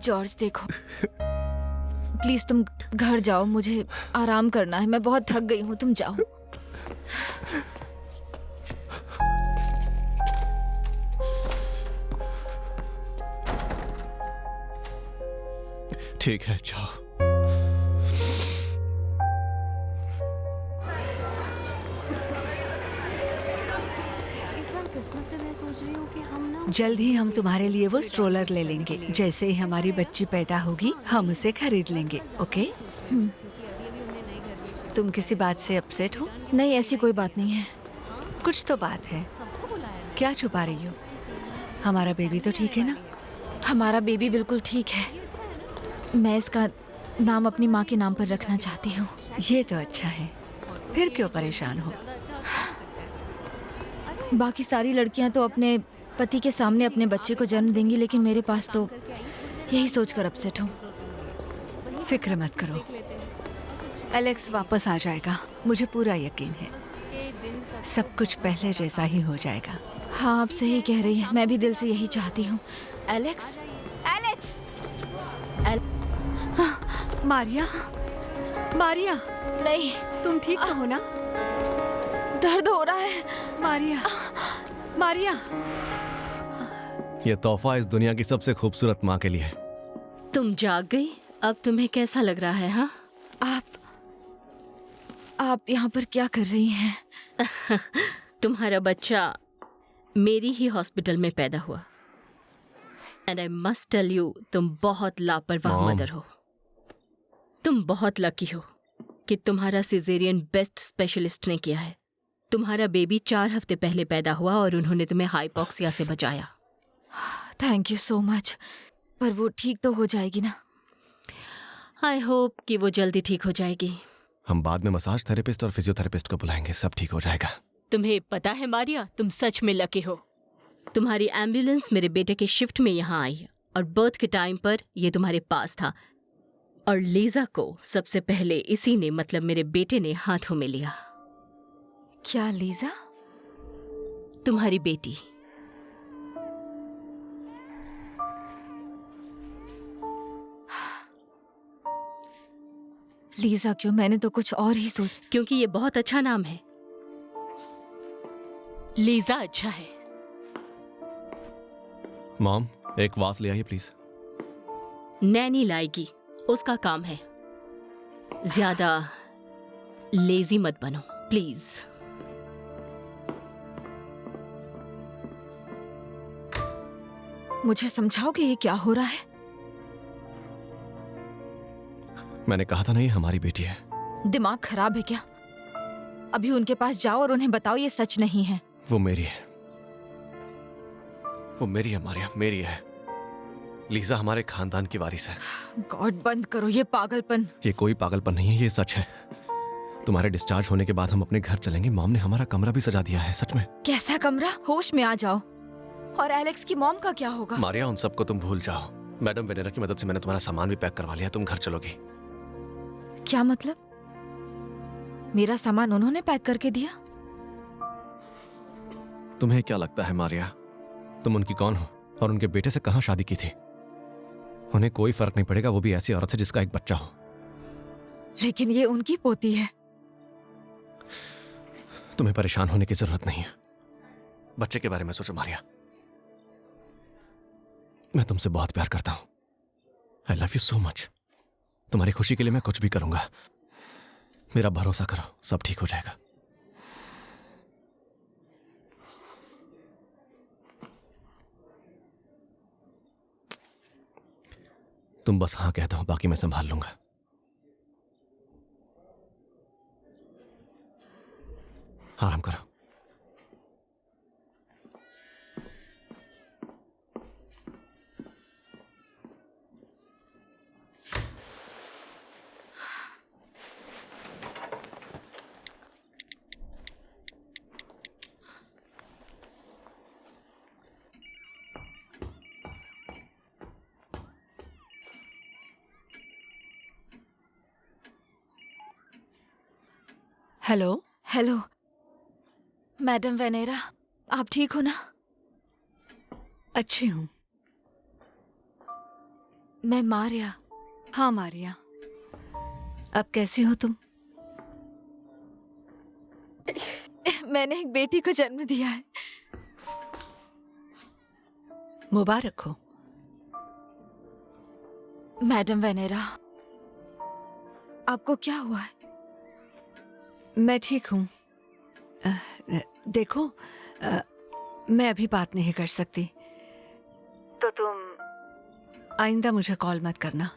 जॉर्ज देखो, प्लीज तुम घर जाओ, मुझे आराम करना है। मैं बहुत थक गई हूँ, तुम जाओ। ठीक है, जाओ। इस बार क्रिसमस पे मैं सोच रही हूँ कि हम ना जल्द ही हम तुम्हारे लिए वो स्ट्रोलर ले लेंगे। जैसे ही हमारी बच्ची पैदा होगी हम उसे खरीद लेंगे, ओके? तुम किसी बात से अपसेट हो? नहीं, ऐसी कोई बात नहीं है। कुछ तो बात है, क्या छुपा रही हो? हमारा बेबी तो ठीक है ना? हमारा बेबी बिल्कुल ठीक है। मैं इसका नाम अपनी माँ के नाम पर रखना चाहती हूँ। ये तो अच्छा है, फिर क्यों परेशान हो? बाकी सारी लड़कियां तो अपने पति के सामने अपने बच्चे को जन्म देंगी, लेकिन मेरे पास तो यही सोचकर अपसेट हूँ। फिक्र मत करो, एलेक्स वापस आ जाएगा, मुझे पूरा यकीन है। सब कुछ पहले जैसा ही हो जाएगा। हाँ, आप सही कह रही हैं, मैं भी दिल से यही चाहती हूँ। एलेक्स, एलेक्स, मारिया, मारिया, नहीं, तुम ठीक तो हो ना? दर्द हो रहा है। मारिया, मारिया। ये तोहफा इस दुनिया की सबसे खूबसूरत माँ के लिए। तुम जाग गई? अब तुम्हें कैसा लग रहा है? हाँ, आप यहाँ पर क्या कर रही हैं? तुम्हारा बच्चा मेरी ही हॉस्पिटल में पैदा हुआ। And I must tell you, तुम बहुत लापरवाह मदर हो। तुम बहुत लकी हो कि तुम्हारा सिजेरियन बेस्ट स्पेशलिस्ट ने किया है। तुम्हारा बेबी 4 हफ्ते पहले पैदा हुआ और उन्होंने तुम्हें हाइपोक्सिया से बचाया। Thank you so much. पर वो ठीक तो हो जाएगी ना? आई होप कि वो जल्दी ठीक हो जाएगी। हम बाद में मसाज थेरेपिस्ट और फिजियोथेरेपिस्ट को बुलाएंगे, सब ठीक हो जाएगा। तुम्हें पता है मारिया, तुम सच में लकी हो। तुम्हारी एम्बुलेंस मेरे बेटे के शिफ्ट में यहाँ आई और बर्थ के टाइम पर ये तुम्हारे पास था, और लीजा को सबसे पहले इसी ने, मतलब मेरे बेटे ने, हाथों में लिया। क्या लीजा? तुम्हारी बेटी। लीजा क्यों? मैंने तो कुछ और ही सोच। क्योंकि ये बहुत अच्छा नाम है। लीजा अच्छा है। मॉम, एक वास ले आइए प्लीज। नैनी लाएगी, उसका काम है। ज्यादा लेजी मत बनो प्लीज। मुझे समझाओ कि ये क्या हो रहा है? मैंने कहा था ना, ये हमारी बेटी है। दिमाग खराब है क्या? अभी उनके पास जाओ और उन्हें बताओ ये सच नहीं है। वो मेरी है, वो मेरी है मारिया, मेरी है। लीजा हमारे खानदान की वारिस है। गॉड, बंद करो ये पागलपन। ये कोई पागलपन नहीं है, ये सच है। तुम्हारे डिस्चार्ज होने के बाद हम अपने घर चलेंगे। मॉम ने हमारा कमरा भी सजा दिया है, सच में। कैसा कमरा? होश में आ जाओ। और एलेक्स की मॉम का क्या होगा? मारिया, उन सबको तुम भूल जाओ। मैडम वेनेरा की मदद से मैंने तुम्हारा सामान भी पैक करवा लिया, तुम घर चलोगी। क्या मतलब? मेरा सामान उन्होंने पैक करके दिया? तुम्हें क्या लगता है मारिया, तुम उनकी कौन हो और उनके बेटे से कहां शादी की थी? उन्हें कोई फर्क नहीं पड़ेगा, वो भी ऐसी औरत से जिसका एक बच्चा हो। लेकिन ये उनकी पोती है। तुम्हें परेशान होने की जरूरत नहीं है। बच्चे के बारे में सोचो मारिया। मैं तुमसे बहुत प्यार करता हूं। I love you so much. तुम्हारी खुशी के लिए मैं कुछ भी करूंगा। मेरा भरोसा करो, सब ठीक हो जाएगा। तुम बस हाँ कह दो, बाकी मैं संभाल लूंगा। आराम करो। हेलो हेलो मैडम वेनेरा, आप ठीक हो ना? अच्छी हूँ। मैं मारिया। हाँ मारिया, अब कैसी हो तुम? मैंने एक बेटी को जन्म दिया है। मुबारक हो। मैडम वेनेरा, आपको क्या हुआ है? मैं ठीक हूँ। देखो, मैं अभी बात नहीं कर सकती, तो तुम आइंदा मुझे कॉल मत करना,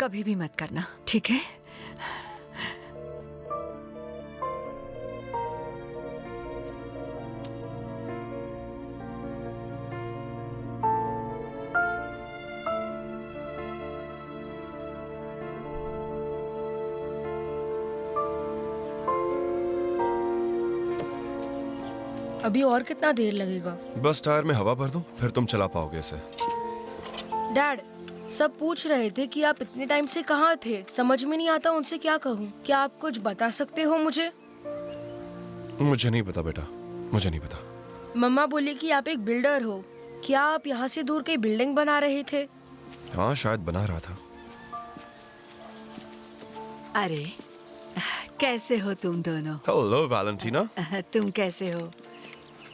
कभी भी मत करना, ठीक है? अभी और कितना देर लगेगा? बस टायर में हवा भर दूं, फिर तुम चला पाओगे इसे। डैड, सब पूछ रहे थे कि आप इतने टाइम से कहाँ थे। समझ में नहीं आता उनसे क्या कहूँ। क्या आप कुछ बता सकते हो मुझे? मुझे नहीं पता बेटा, मुझे नहीं पता। मम्मा बोली कि आप एक बिल्डर हो। क्या आप यहाँ से दूर कहीं बिल्डिंग बना रहे थे? हाँ, शायद बना रहा था। अरे कैसे हो तुम दोनों? Hello Valentina. तुम कैसे हो?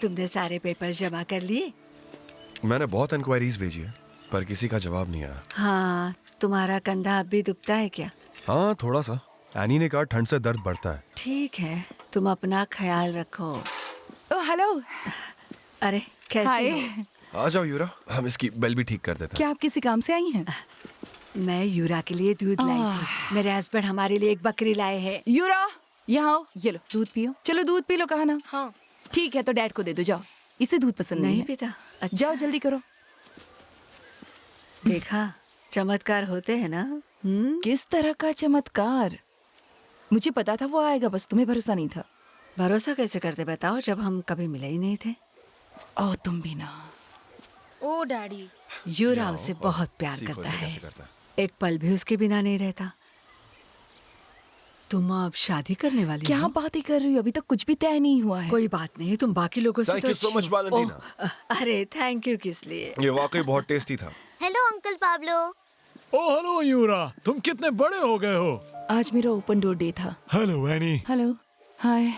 तुमने सारे पेपर जमा कर लिए? मैंने बहुत इंक्वायरीज भेजी है, पर किसी का जवाब नहीं आया। हाँ, तुम्हारा कंधा अब भी दुखता है क्या? हाँ, थोड़ा सा। एनी ने कहा ठंड से दर्द बढ़ता है। ठीक है, तुम अपना ख्याल रखो। Oh hello. अरे कैसी हो? आ जाओ यूरा, हम इसकी बेल भी ठीक कर देते हैं। क्या आप किसी काम से आई हैं? मैं यूरा के लिए दूध लाई थी। मेरे हस्बैंड हमारे लिए एक बकरी लाए हैं। यूरा, यहाँ आओ, ये लो दूध पियो। चलो दूध पी लो, कहा ना? हाँ। ठीक है, तो डैड को दे दो, जाओ। इसे दूध पसंद नहीं नहीं है। पिता। अच्छा। जाओ जल्दी करो। देखा, चमत्कार होते हैं ना। किस तरह का चमत्कार? मुझे पता था वो आएगा, बस तुम्हें भरोसा नहीं था। भरोसा कैसे करते बताओ, जब हम कभी मिले ही नहीं थे। ओ तुम भी ना। ओ डैडी। यूरा उसे बहुत प्यार करता है। एक पल भी उसके बिना नहीं रहता। तुम अब शादी करने वाली क्या हो? बातें कर रही हो? अभी तक कुछ भी तय नहीं हुआ है। कोई बात नहीं, तुम बाकी लोगों से Thank तो you so अच्छी much, हो। Valentina. ओह, अरे थैंक यू किस लिए? ये वाकई बहुत टेस्टी था। Hello uncle Pablo. Oh hello Yura, तुम कितने बड़े हो गए हो। आज मेरा ओपन डोर डे था। Hello Annie. Hello, hi.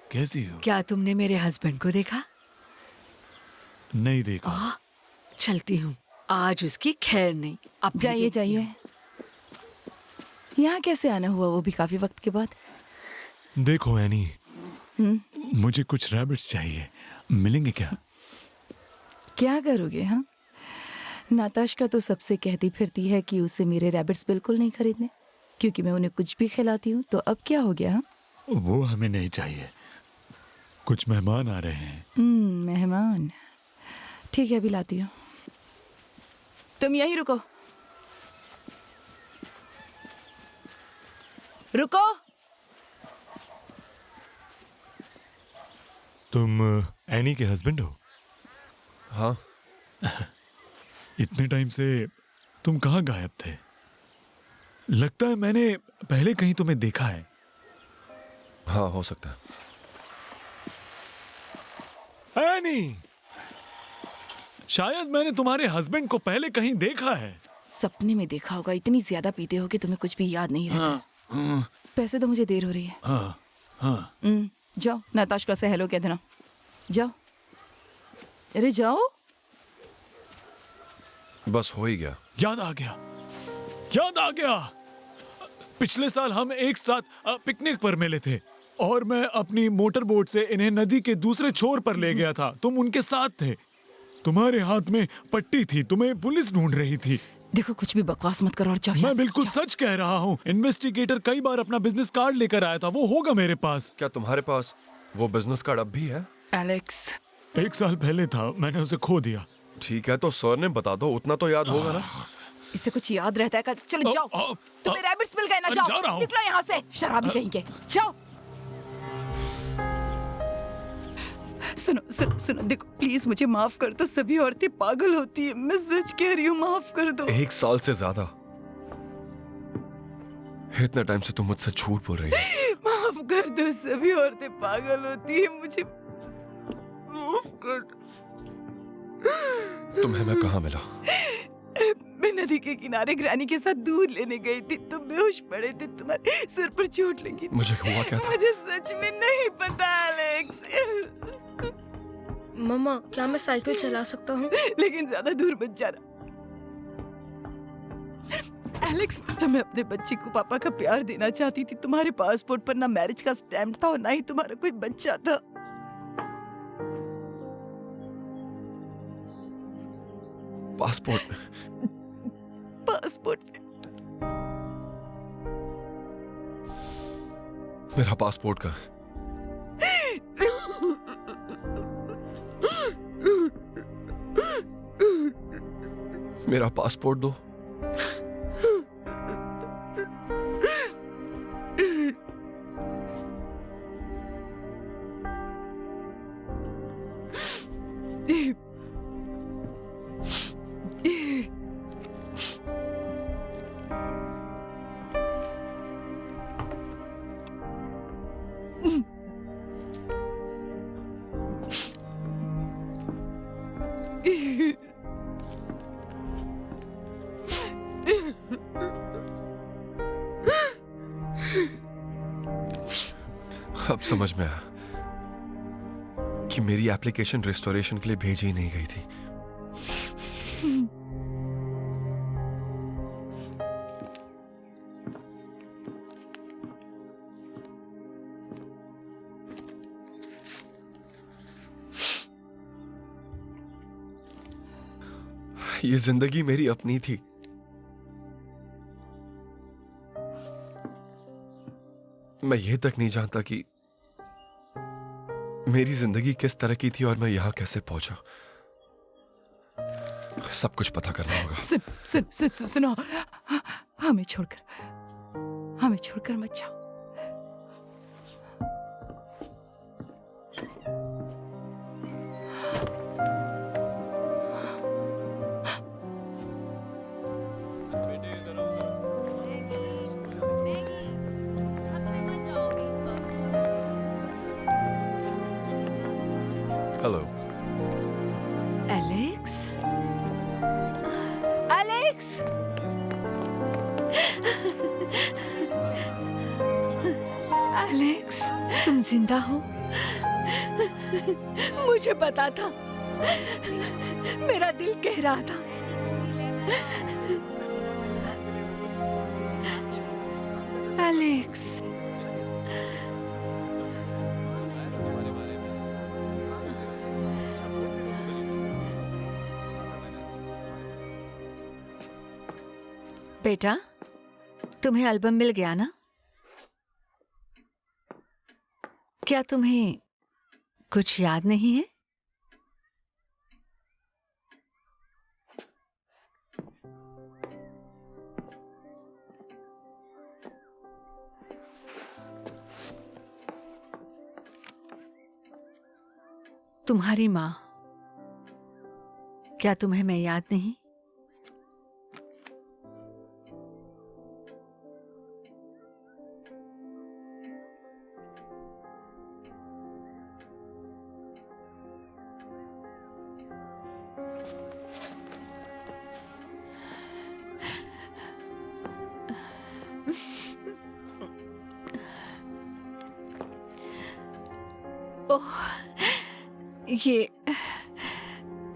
कैसी हो? क्या तुमने मेरे हस्बैंड को देखा? नहीं देखा। चलती हूँ, आज उसकी खैर नहीं। अब जाइए जाइए। यहाँ कैसे आना हुआ, वो भी काफी वक्त के बाद? देखो एनी, मुझे कुछ रैबिट्स चाहिए, मिलेंगे क्या? क्या करोगे? हाँ, नाताशका तो सबसे कहती फिरती है कि उसे मेरे रैबिट्स बिल्कुल नहीं खरीदने, क्योंकि मैं उन्हें कुछ भी खिलाती हूँ। तो अब क्या हो गया? हाँ, वो हमें नहीं चाहिए, कुछ मेहमान आ रहे हैं। मेहमान? ठीक है, अभी लाती हूँ। तुम यहीं रुको। रुको। तुम एनी के हस्बैंड हो? हाँ। इतने टाइम से तुम कहाँ गायब थे? लगता है मैंने पहले कहीं तुम्हें देखा है। हाँ, हो सकता है। ग्रैनी, शायद मैंने तुम्हारे हस्बैंड को पहले कहीं देखा है। सपने में देखा होगा। इतनी ज्यादा पीते हो कि तुम्हें कुछ भी याद नहीं रहता। पैसे दो, मुझे देर हो रही है। जाओ नाताशका से हेलो कह देना। जाओ, अरे जाओ। बस हो ही गया। याद आ गया, याद आ गया। पिछले साल हम एक साथ पिकनिक पर मिले थे और मैं अपनी मोटर बोट से इन्हें नदी के दूसरे छोर पर ले गया था। तुम उनके साथ थे। तुम्हारे हाथ में पट्टी थी, तुम्हें पुलिस ढूंढ रही थी। देखो कुछ भी बकवास मत करो और जाओ। मैं बिल्कुल सच कह रहा हूँ। इन्वेस्टिगेटर कई बार अपना बिजनेस कार्ड लेकर आया था, वो होगा मेरे पास। क्या तुम्हारे पास वो बिजनेस कार्ड अब भी है? एलेक्स, 1 साल पहले था, मैंने उसे खो दिया। ठीक है तो सर ने बता दो, उतना तो याद होगा ना। इससे कुछ याद रहता है? चलो जाओ, तुम्हें रैबिट्स मिल गए ना। जा रहा जाओ, हूँ। निकलो यहाँ से, शराबी कहेंगे। जाओ। सुनो सुनो सुनो, देखो प्लीज मुझे माफ कर दो। सभी औरतें पागल होती है, मैं सच कह रही हूँ, माफ कर दो। 1 साल से ज्यादा, इतने टाइम से तुम मुझसे झूठ बोल रही हो। माफ कर दो, सभी औरतें पागल होती है, मुझे माफ कर दो। तुम्हें मैं कहाँ मिला? मैं नदी के किनारे ग्रैनी के साथ दूध लेने गई थी। तुम बेहोश पड़े थे, तुम्हारे सिर पर चोट लगी थी। मुझे हुआ क्या था? मुझे सच में नहीं पता एलेक्स। मम्मा, क्या मैं साइकिल चला सकता हूँ? लेकिन ज्यादा दूर मत जाना एलेक्स। मैं अपने बच्चे को पापा का प्यार देना चाहती थी। तुम्हारे पासपोर्ट पर ना मैरिज का स्टैम्प था और ना ही तुम्हारा कोई बच्चा था। पासपोर्ट मेरा पासपोर्ट का मेरा पासपोर्ट दो। अब समझ में आया कि मेरी एप्लीकेशन रिस्टोरेशन के लिए भेजी ही नहीं गई थी। ये जिंदगी मेरी अपनी थी। मैं ये तक नहीं जानता कि मेरी जिंदगी किस तरह की थी और मैं यहां कैसे पहुंचा। सब कुछ पता करना होगा। सुनो, हमें छोड़कर मत जाओ। हेलो एलेक्स, एलेक्स, एलेक्स, तुम जिंदा हो? मुझे पता था, मेरा दिल कह रहा था। एलेक्स, बेटा, तुम्हें एल्बम मिल गया ना? क्या तुम्हें कुछ याद नहीं है? तुम्हारी माँ, क्या तुम्हें मैं याद नहीं? ओह, ये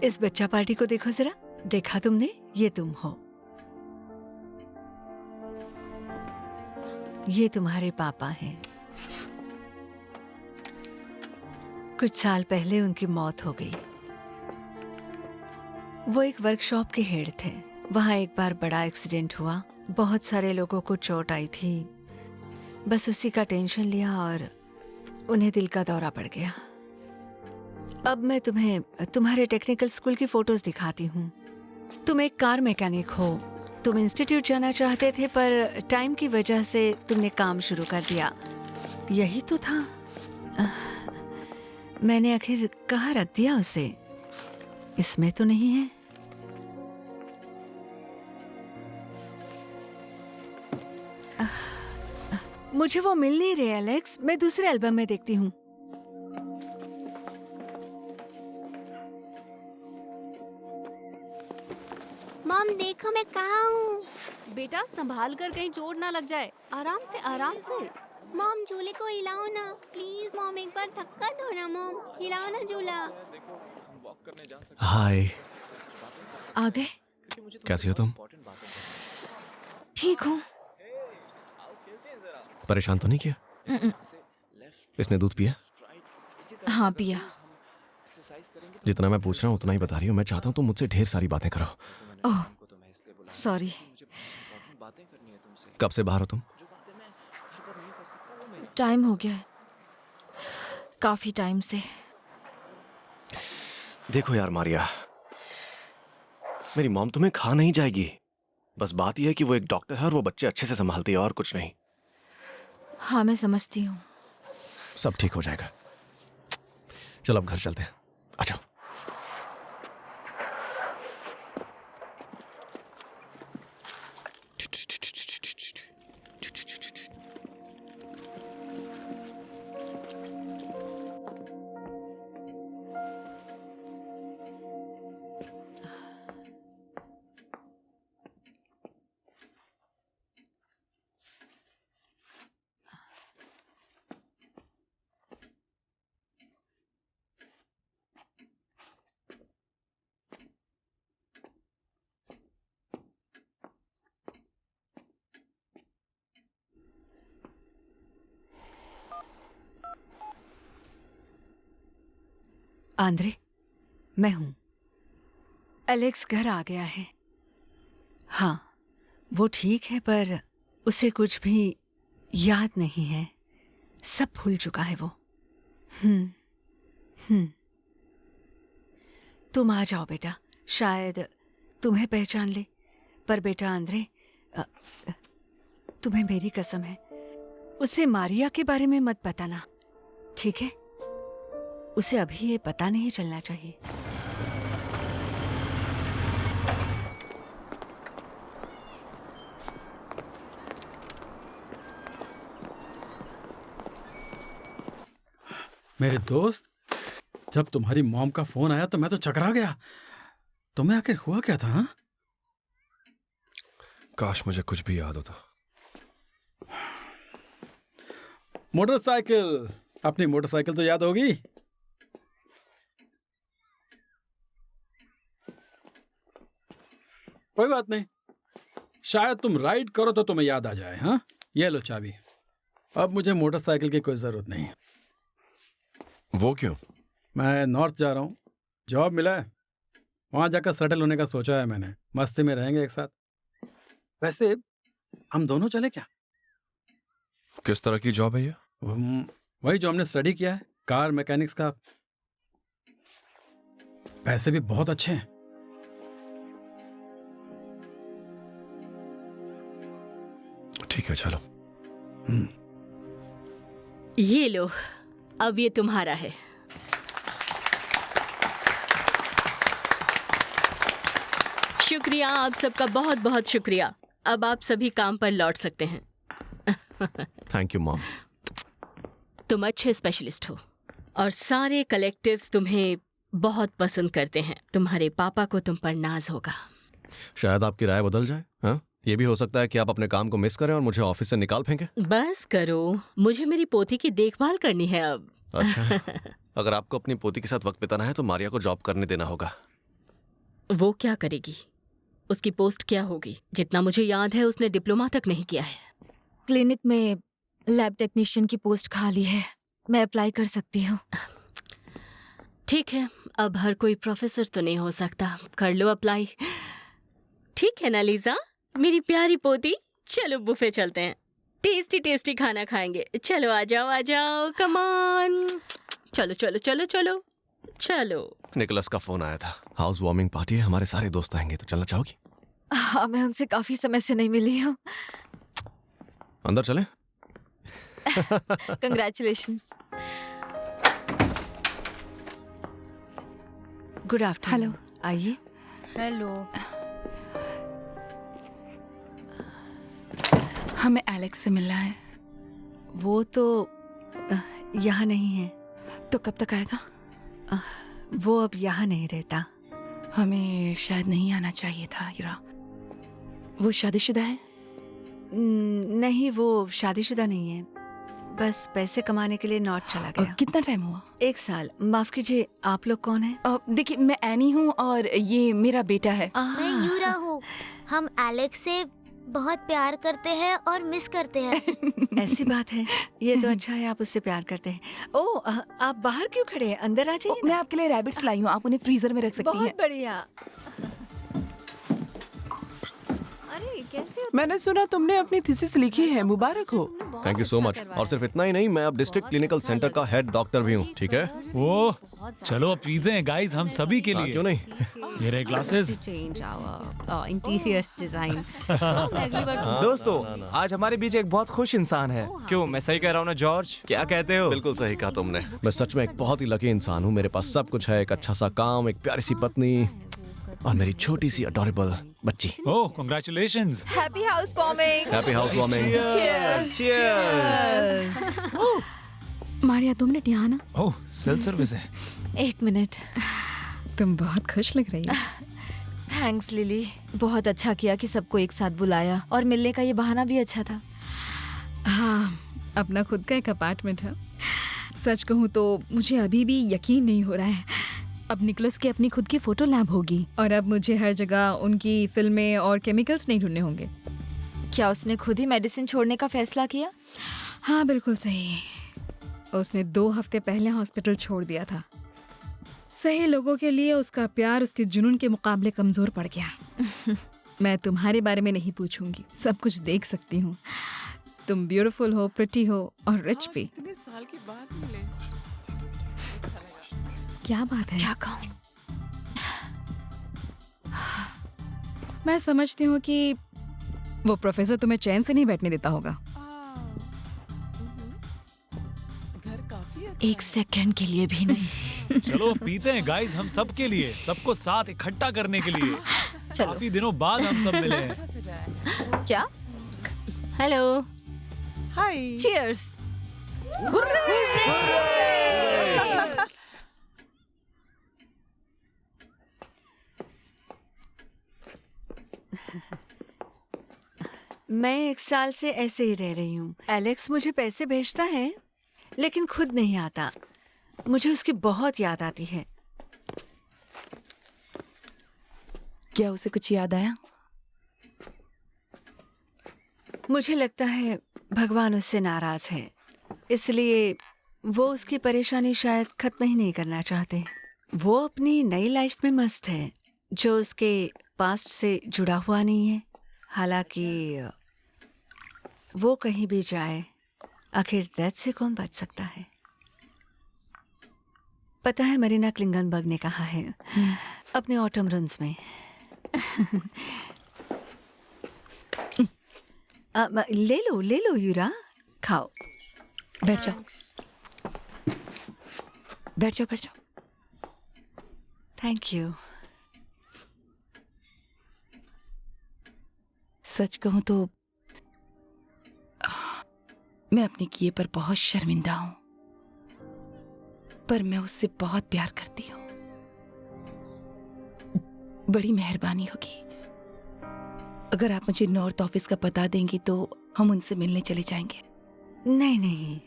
इस बच्चा पार्टी को देखो जरा। देखा तुमने? ये तुम हो। ये तुम्हारे पापा हैं। कुछ साल पहले उनकी मौत हो गई। वो एक वर्कशॉप के हेड थे। वहां एक बार बड़ा एक्सीडेंट हुआ, बहुत सारे लोगों को चोट आई थी। बस उसी का टेंशन लिया और उन्हें दिल का दौरा पड़ गया। अब मैं तुम्हें तुम्हारे टेक्निकल स्कूल की फोटोज दिखाती हूँ। तुम एक कार मैकेनिक हो। तुम इंस्टीट्यूट जाना चाहते थे पर टाइम की वजह से तुमने काम शुरू कर दिया। यही तो था। मैंने आखिर कहाँ रख दिया उसे? इसमें तो नहीं है। मुझे वो मिल नहीं रहे एलेक्स। मैं दूसरे एल्बम में देखती हूँ। मॉम देखो मैं कहाँ हूँ। बेटा संभाल कर, कहीं चोट ना लग जाए। आराम से आराम से। मॉम झूले को हिलाओ ना प्लीज। मॉम एक बार धक्का दो ना। मॉम हिलाओ ना झूला। हाय, आ गए? कैसी हो तुम? ठीक हूँ। परेशान तो नहीं किया? इसने दूध पिया? हाँ पिया। जितना मैं पूछ रहा हूँ उतना ही बता रही हूँ। मैं चाहता हूँ तुम मुझसे ढेर सारी बातें करो। Oh sorry. कब से बाहर हो तुम? टाइम हो गया है, काफी टाइम से। देखो यार मारिया, मेरी मॉम तुम्हें खा नहीं जाएगी। बस बात यह है कि वो एक डॉक्टर है और वो बच्चे अच्छे से संभालती है और कुछ नहीं। हाँ मैं समझती हूँ। सब ठीक हो जाएगा। चलो अब घर चलते हैं। अच्छा। आंद्रे, मैं हूं। एलेक्स घर आ गया है। हाँ वो ठीक है पर उसे कुछ भी याद नहीं है। सब भूल चुका है वो। तुम आ जाओ बेटा, शायद तुम्हें पहचान ले। पर बेटा आंद्रे, तुम्हें मेरी कसम है, उसे मारिया के बारे में मत बताना, ठीक है? उसे अभी ये पता नहीं चलना चाहिए। मेरे दोस्त, जब तुम्हारी मॉम का फोन आया तो मैं तो चकरा गया। तुम्हें आखिर हुआ क्या था? हाँ? काश मुझे कुछ भी याद होता। मोटरसाइकिल, अपनी मोटरसाइकिल तो याद होगी। कोई बात नहीं, शायद तुम राइड करो तो तुम्हें याद आ जाए। हाँ, ये लो चाबी। अब मुझे मोटरसाइकिल की कोई जरूरत नहीं। वो क्यों? मैं नॉर्थ जा रहा हूँ, जॉब मिला है, वहां जाकर सेटल होने का सोचा है मैंने। मस्ती में रहेंगे एक साथ। वैसे हम दोनों चले क्या? किस तरह की जॉब है ये? वही जो हमने स्टडी किया है, कार मैकेनिक्स का। पैसे भी बहुत अच्छे हैं। ठीक है चलो। ये लो, अब ये तुम्हारा है। शुक्रिया, आप सबका बहुत बहुत शुक्रिया। अब आप सभी काम पर लौट सकते हैं। Thank you mom. तुम अच्छे स्पेशलिस्ट हो और सारे कलेक्टिव्स तुम्हें बहुत पसंद करते हैं। तुम्हारे पापा को तुम पर नाज होगा। शायद आपकी राय बदल जाए। हाँ, ये भी हो सकता है कि आप अपने काम को मिस करें और मुझे ऑफिस से निकाल फेंके। बस करो, मुझे मेरी पोती की देखभाल करनी है अब। अच्छा है। अगर आपको अपनी पोती के साथ वक्त बिताना है तो मारिया को जॉब करने देना होगा। वो क्या करेगी? उसकी पोस्ट क्या होगी? जितना मुझे याद है उसने डिप्लोमा तक नहीं किया है। क्लिनिक में लैब टेक्नीशियन की पोस्ट खाली है, मैं अप्लाई कर सकती हूँ। ठीक है, अब हर कोई प्रोफेसर तो नहीं हो सकता, कर लो अप्लाई। ठीक है ना लीजा, मेरी प्यारी पोती, चलो बुफे चलते हैं, टेस्टी टेस्टी खाना खाएंगे। चलो आ जाओ, कम ऑन। चलो चलो चलो चलो चलो। निकोलस का फोन आया था, हाउस वार्मिंग पार्टी है, हमारे सारे दोस्त आएंगे, तो चलना चाहोगी? हाँ, मैं उनसे काफी समय से नहीं मिली हूँ। अंदर चलें? कंग्रेचुलेशंस। Good afternoon. हेलो, आइए। हेलो, हमें एलेक्स से मिलना है। वो तो यहाँ नहीं है। तो कब तक आएगा? वो अब यहाँ नहीं रहता। हमें शायद नहीं आना चाहिए था यूरा। वो शादीशुदा है? नहीं, वो शादीशुदा नहीं है, बस पैसे कमाने के लिए नॉर्थ चला गया। कितना टाइम हुआ? 1 साल। माफ कीजिए, आप लोग कौन है? देखिए, मैं एनी हूँ और ये मेरा बेटा है। मैं यूरा हूँ। हम एलेक्स से बहुत प्यार करते हैं और मिस करते हैं। ऐसी बात है, ये तो अच्छा है आप उससे प्यार करते हैं। ओह, आप बाहर क्यों खड़े हैं? अंदर आ जाइए। मैं आपके लिए रैबिट्स लाई हूँ, आप उन्हें फ्रीजर में रख सकती हैं। बहुत बढ़िया। अरे कैसे हो? मैंने सुना तुमने अपनी थीसिस लिखी है, मुबारक हो। Thank you so much. और सिर्फ इतना ही नहीं, मैं अब डिस्ट्रिक्ट क्लिनिकल सेंटर का हेड डॉक्टर भी हूँ, ठीक है? ओह, चलो अब पीते हैं गाइस, हम सभी के लिए। क्यों नहीं? ये रहे glasses. Change our interior design. दोस्तों, आज हमारे बीच एक बहुत खुश इंसान है। क्यों, मैं सही कह रहा हूँ ना जॉर्ज? क्या कहते हो? बिल्कुल सही कहा तुमने। मैं सच में एक बहुत ही लकी इंसान हूँ। मेरे पास सब कुछ है, एक अच्छा सा काम, एक प्यारी सी पत्नी और मेरी छोटी सी अडोरेबल बच्ची। Oh, congratulations. Happy house warming. Happy house warming. Maria, 2 minute यहाँ ना। ओह, सेल्फ सर्विस है। 1 मिनट। तुम बहुत खुश लग रही हो। थैंक्स लिली, बहुत अच्छा किया कि सबको एक साथ बुलाया, और मिलने का ये बहाना भी अच्छा था। हाँ, अपना खुद का एक अपार्टमेंट है। सच कहूँ तो मुझे अभी भी यकीन नहीं हो रहा है। अब निकोलस की अपनी खुद की फोटो लैब होगी और अब मुझे हर जगह उनकी फिल्में और केमिकल्स नहीं ढूंढने होंगे। क्या उसने खुद ही मेडिसिन छोड़ने का फैसला किया? हाँ, बिल्कुल सही। उसने 2 हफ्ते पहले हॉस्पिटल छोड़ दिया था। सही लोगों के लिए उसका प्यार उसके जुनून के मुकाबले कमजोर पड़ गया। मैं तुम्हारे बारे में नहीं पूछूंगी, सब कुछ देख सकती हूँ। तुम ब्यूटीफुल हो, प्रिटी हो और रिच भी। इतने साल के बाद मिले। क्या बात है? क्या कहूँ? मैं समझती हूँ कि वो प्रोफेसर तुम्हें चैन से नहीं बैठने देता होगा। घर काफी अच्छा 1 सेकंड के लिए भी नहीं। चलो पीते हैं गाइस, हम सब के लिए, सबको साथ इकट्ठा करने के लिए। काफी दिनों बाद हम सब मिले हैं। क्या? हेलो। हाय। चीयर्स। मैं 1 साल से ऐसे ही रह रही हूँ। एलेक्स मुझे पैसे भेजता है लेकिन खुद नहीं आता। मुझे उसकी बहुत याद आती है। क्या उसे कुछ याद आया? मुझे लगता है भगवान उससे नाराज है, इसलिए वो उसकी परेशानी शायद खत्म ही नहीं करना चाहते। वो अपनी नई लाइफ में मस्त है जो उसके पास्ट से जुड़ा हुआ नहीं है। हालांकि वो कहीं भी जाए, आखिर डेथ से कौन बच सकता है? पता है, मरीना क्लिंगनबर्ग ने कहा है अपने ऑटम रन्स में ले लो यूरा, खाओ। बैठ जाओ, बैठ जाओ, बैठ जाओ। Thank you. सच कहूं तो मैं अपने किए पर बहुत शर्मिंदा हूं, पर मैं उससे बहुत प्यार करती हूं। बड़ी मेहरबानी होगी अगर आप मुझे नॉर्थ ऑफिस का पता देंगी तो हम उनसे मिलने चले जाएंगे। नहीं नहीं,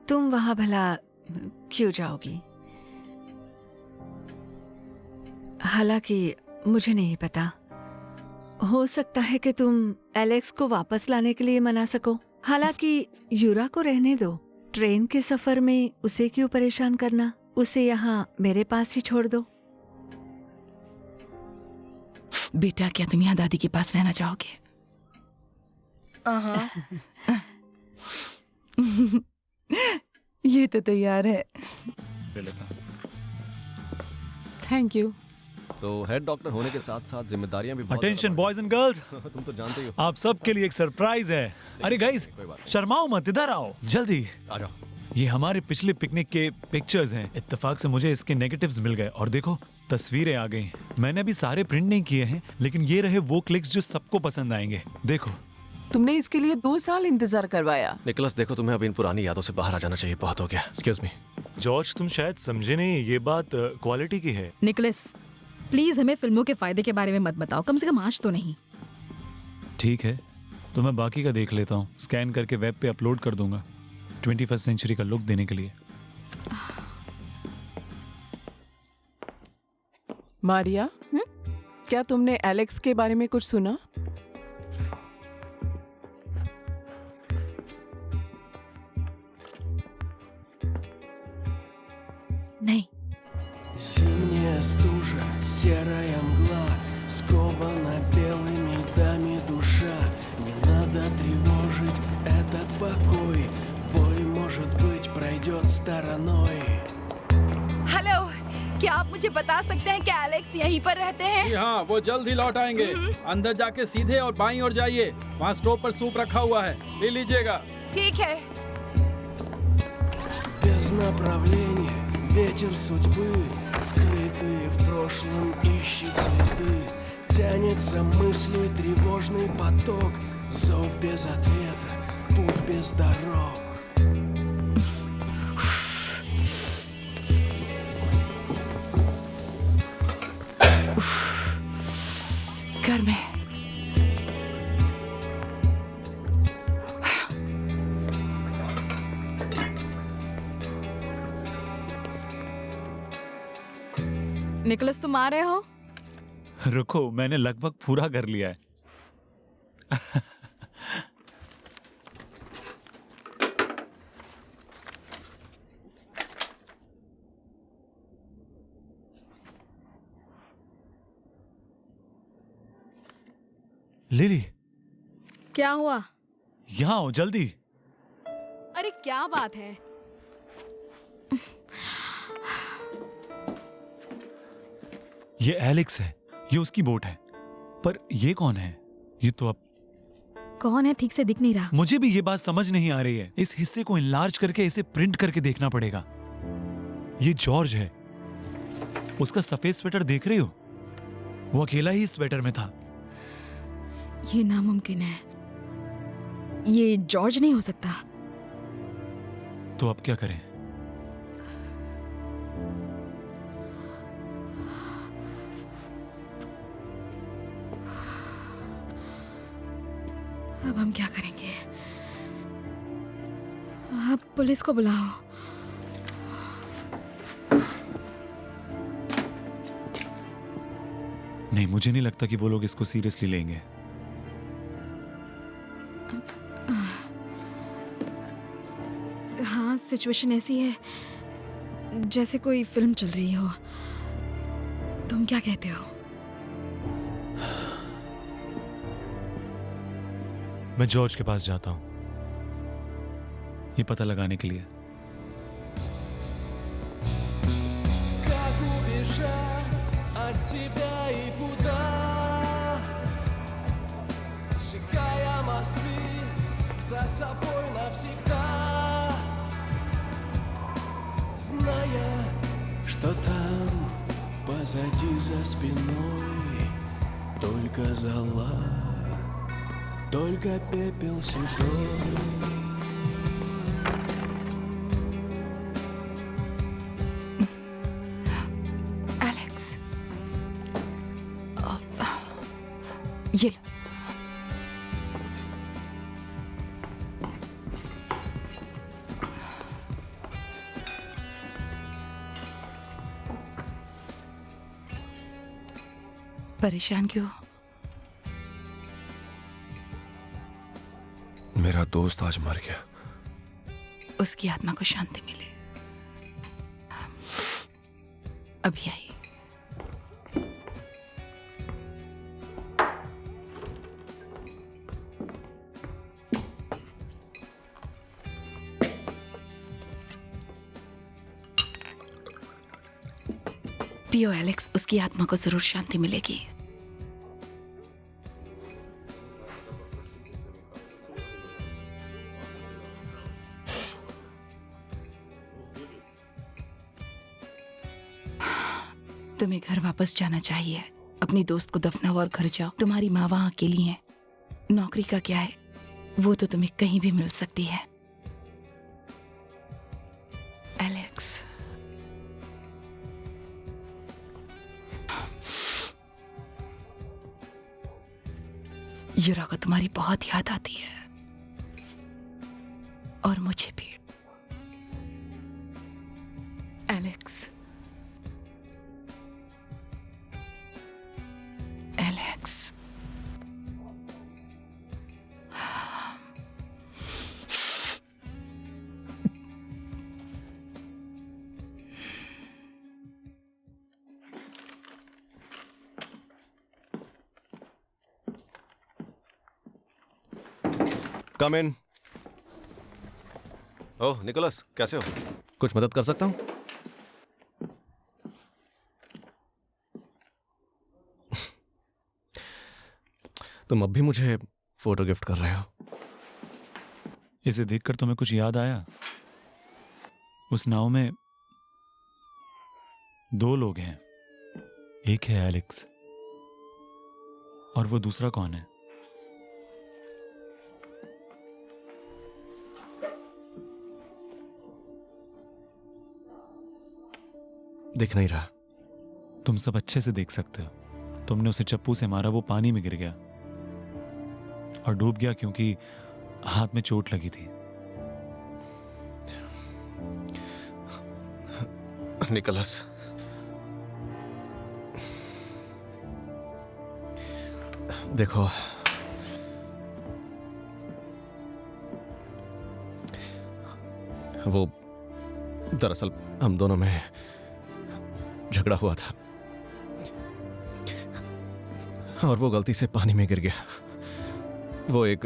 तुम वहां भला क्यों जाओगी? हालांकि मुझे नहीं पता, हो सकता है कि तुम एलेक्स को वापस लाने के लिए मना सको। हालांकि यूरा को रहने दो, ट्रेन के सफर में उसे क्यों परेशान करना, उसे यहाँ मेरे पास ही छोड़ दो। बेटा, क्या तुम यहाँ दादी के पास रहना चाहोगे? ये तो तैयार है। Thank you. तो हेड डॉक्टर होने के साथ साथ जिम्मेदारियां भी बहुत अटेंशन बॉयज एंड गर्ल्स, तुम तो जानते ही हो। आप सबके लिए एक सरप्राइज है। अरे गाइस, शर्माओ मत, इधर आओ जल्दी आ जाओ। ये हमारे पिछले पिकनिक के पिक्चर्स हैं। इत्तेफाक से मुझे इसके नेगेटिव्स मिल गए और देखो तस्वीरें आ गई। मैंने अभी सारे प्रिंट नहीं किए हैं, लेकिन ये रहे वो क्लिक्स जो सबको पसंद आएंगे। देखो, तुमने इसके लिए 2 साल इंतजार करवाया। निकोलस, देखो तुम्हें अब इन पुरानी यादों से बाहर आ जाना चाहिए, बहुत हो गया। Excuse me. जॉर्ज, तुम शायद समझे नहीं, ये बात क्वालिटी की है। निकोलस, प्लीज हमें फिल्मों के फायदे के बारे में मत बताओ, कम से कम आज तो नहीं। ठीक है, तो मैं बाकी का देख लेता हूँ, स्कैन करके वेब पे अपलोड कर दूंगा 21st सेंचुरी का लुक देने के लिए। मारिया, क्या तुमने एलेक्स के बारे में कुछ सुना? नहीं। Зимняя стужа, серая мгла, скована белыми льдами душа. Не надо тревожить этот покой, боль, может быть, пройдет стороной. हेलो, क्या आप मुझे बता सकते हैं कि एलेक्स यहीं पर रहते हैं? जी हाँ, वो जल्द ही लौट आएंगे। अंदर जाके सीधे और बाईं ओर जाइए, वहाँ स्टोव पर सूप रखा हुआ है, ले लीजिएगा। ठीक है। Без направления, ветер судьбы, скрытые в прошлом ищет следы. Тянется мысли тревожный поток, зов без ответа, путь без дорог. घर में निकोलस, तुम आ रहे हो? रुको, मैंने लगभग पूरा कर लिया है। लिली, क्या हुआ? यहाँ आओ जल्दी। अरे क्या बात है? ये एलेक्स है, ये उसकी बोट है, पर ये कौन है? ये तो अब कौन है ठीक से दिख नहीं रहा। मुझे भी ये बात समझ नहीं आ रही है। इस हिस्से को इनलार्ज करके इसे प्रिंट करके देखना पड़ेगा। ये जॉर्ज है, उसका सफेद स्वेटर देख रही हो? वो अकेला ही स्वेटर में था। ये नामुमकिन है, ये जॉर्ज नहीं हो सकता। तो अब क्या करें? अब हम क्या करेंगे? अब पुलिस को बुलाओ। नहीं, मुझे नहीं लगता कि वो लोग इसको सीरियसली लेंगे। हाँ, सिचुएशन ऐसी है जैसे कोई फिल्म चल रही हो। तुम क्या कहते हो? मैं जॉर्ज के पास जाता हूं, ये पता लगाने के लिए। Как убежать от себя и куда? Сжигая мосты за собой навсегда, зная, что там позади за спиной только зола, только пепел седой. एलेक्स, ये लो। परेशान क्यों? मेरा दोस्त आज मर गया। उसकी आत्मा को शांति मिले। अभी आई। पियो एलेक्स, उसकी आत्मा को जरूर शांति मिलेगी। तुम्हें घर वापस जाना चाहिए। अपनी दोस्त को दफनाओ और घर जाओ। तुम्हारी माँ वहां अकेली है। नौकरी का क्या है, वो तो तुम्हें कहीं भी मिल सकती है। एलेक्स, यूरा को तुम्हारी बहुत याद आती है और मुझे भी। एलेक्स, एलेक्स, कम इन। ओह निकोलस, कैसे हो? कुछ मदद कर सकता हूँ? तुम अब भी मुझे फोटो गिफ्ट कर रहे हो? इसे देखकर तुम्हें कुछ याद आया? उस नाव में 2 लोग हैं। एक है एलेक्स और वो दूसरा कौन है? दिख नहीं रहा। तुम सब अच्छे से देख सकते हो। तुमने उसे चप्पू से मारा, वो पानी में गिर गया और डूब गया क्योंकि हाथ में चोट लगी थी। निकोलस, देखो, वो दरअसल हम दोनों में झगड़ा हुआ था और वो गलती से पानी में गिर गया। वो एक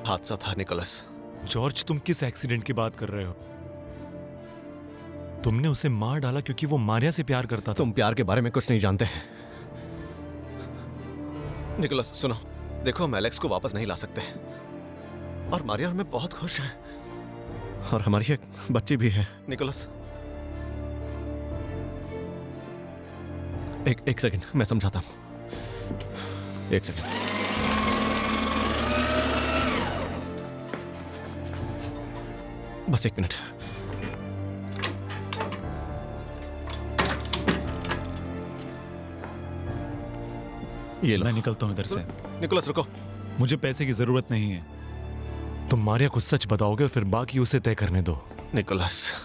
हादसा था निकोलस। जॉर्ज, तुम किस एक्सीडेंट की बात कर रहे हो? तुमने उसे मार डाला क्योंकि वो मारिया से प्यार करता था। तुम प्यार के बारे में कुछ नहीं जानते। निकोलस सुनो, देखो हम एलेक्स को वापस नहीं ला सकते और मारिया और मैं बहुत खुश हैं और हमारी एक बच्ची भी है। निकोलस, एक सेकंड, मैं समझाता हूं। एक सेकंड। बस 1 मिनट। ये लो। मैं निकलता हूं इधर से। निकोलस रुको। मुझे पैसे की जरूरत नहीं है। तुम मारिया को सच बताओगे और फिर बाकी उसे तय करने दो। निकोलस,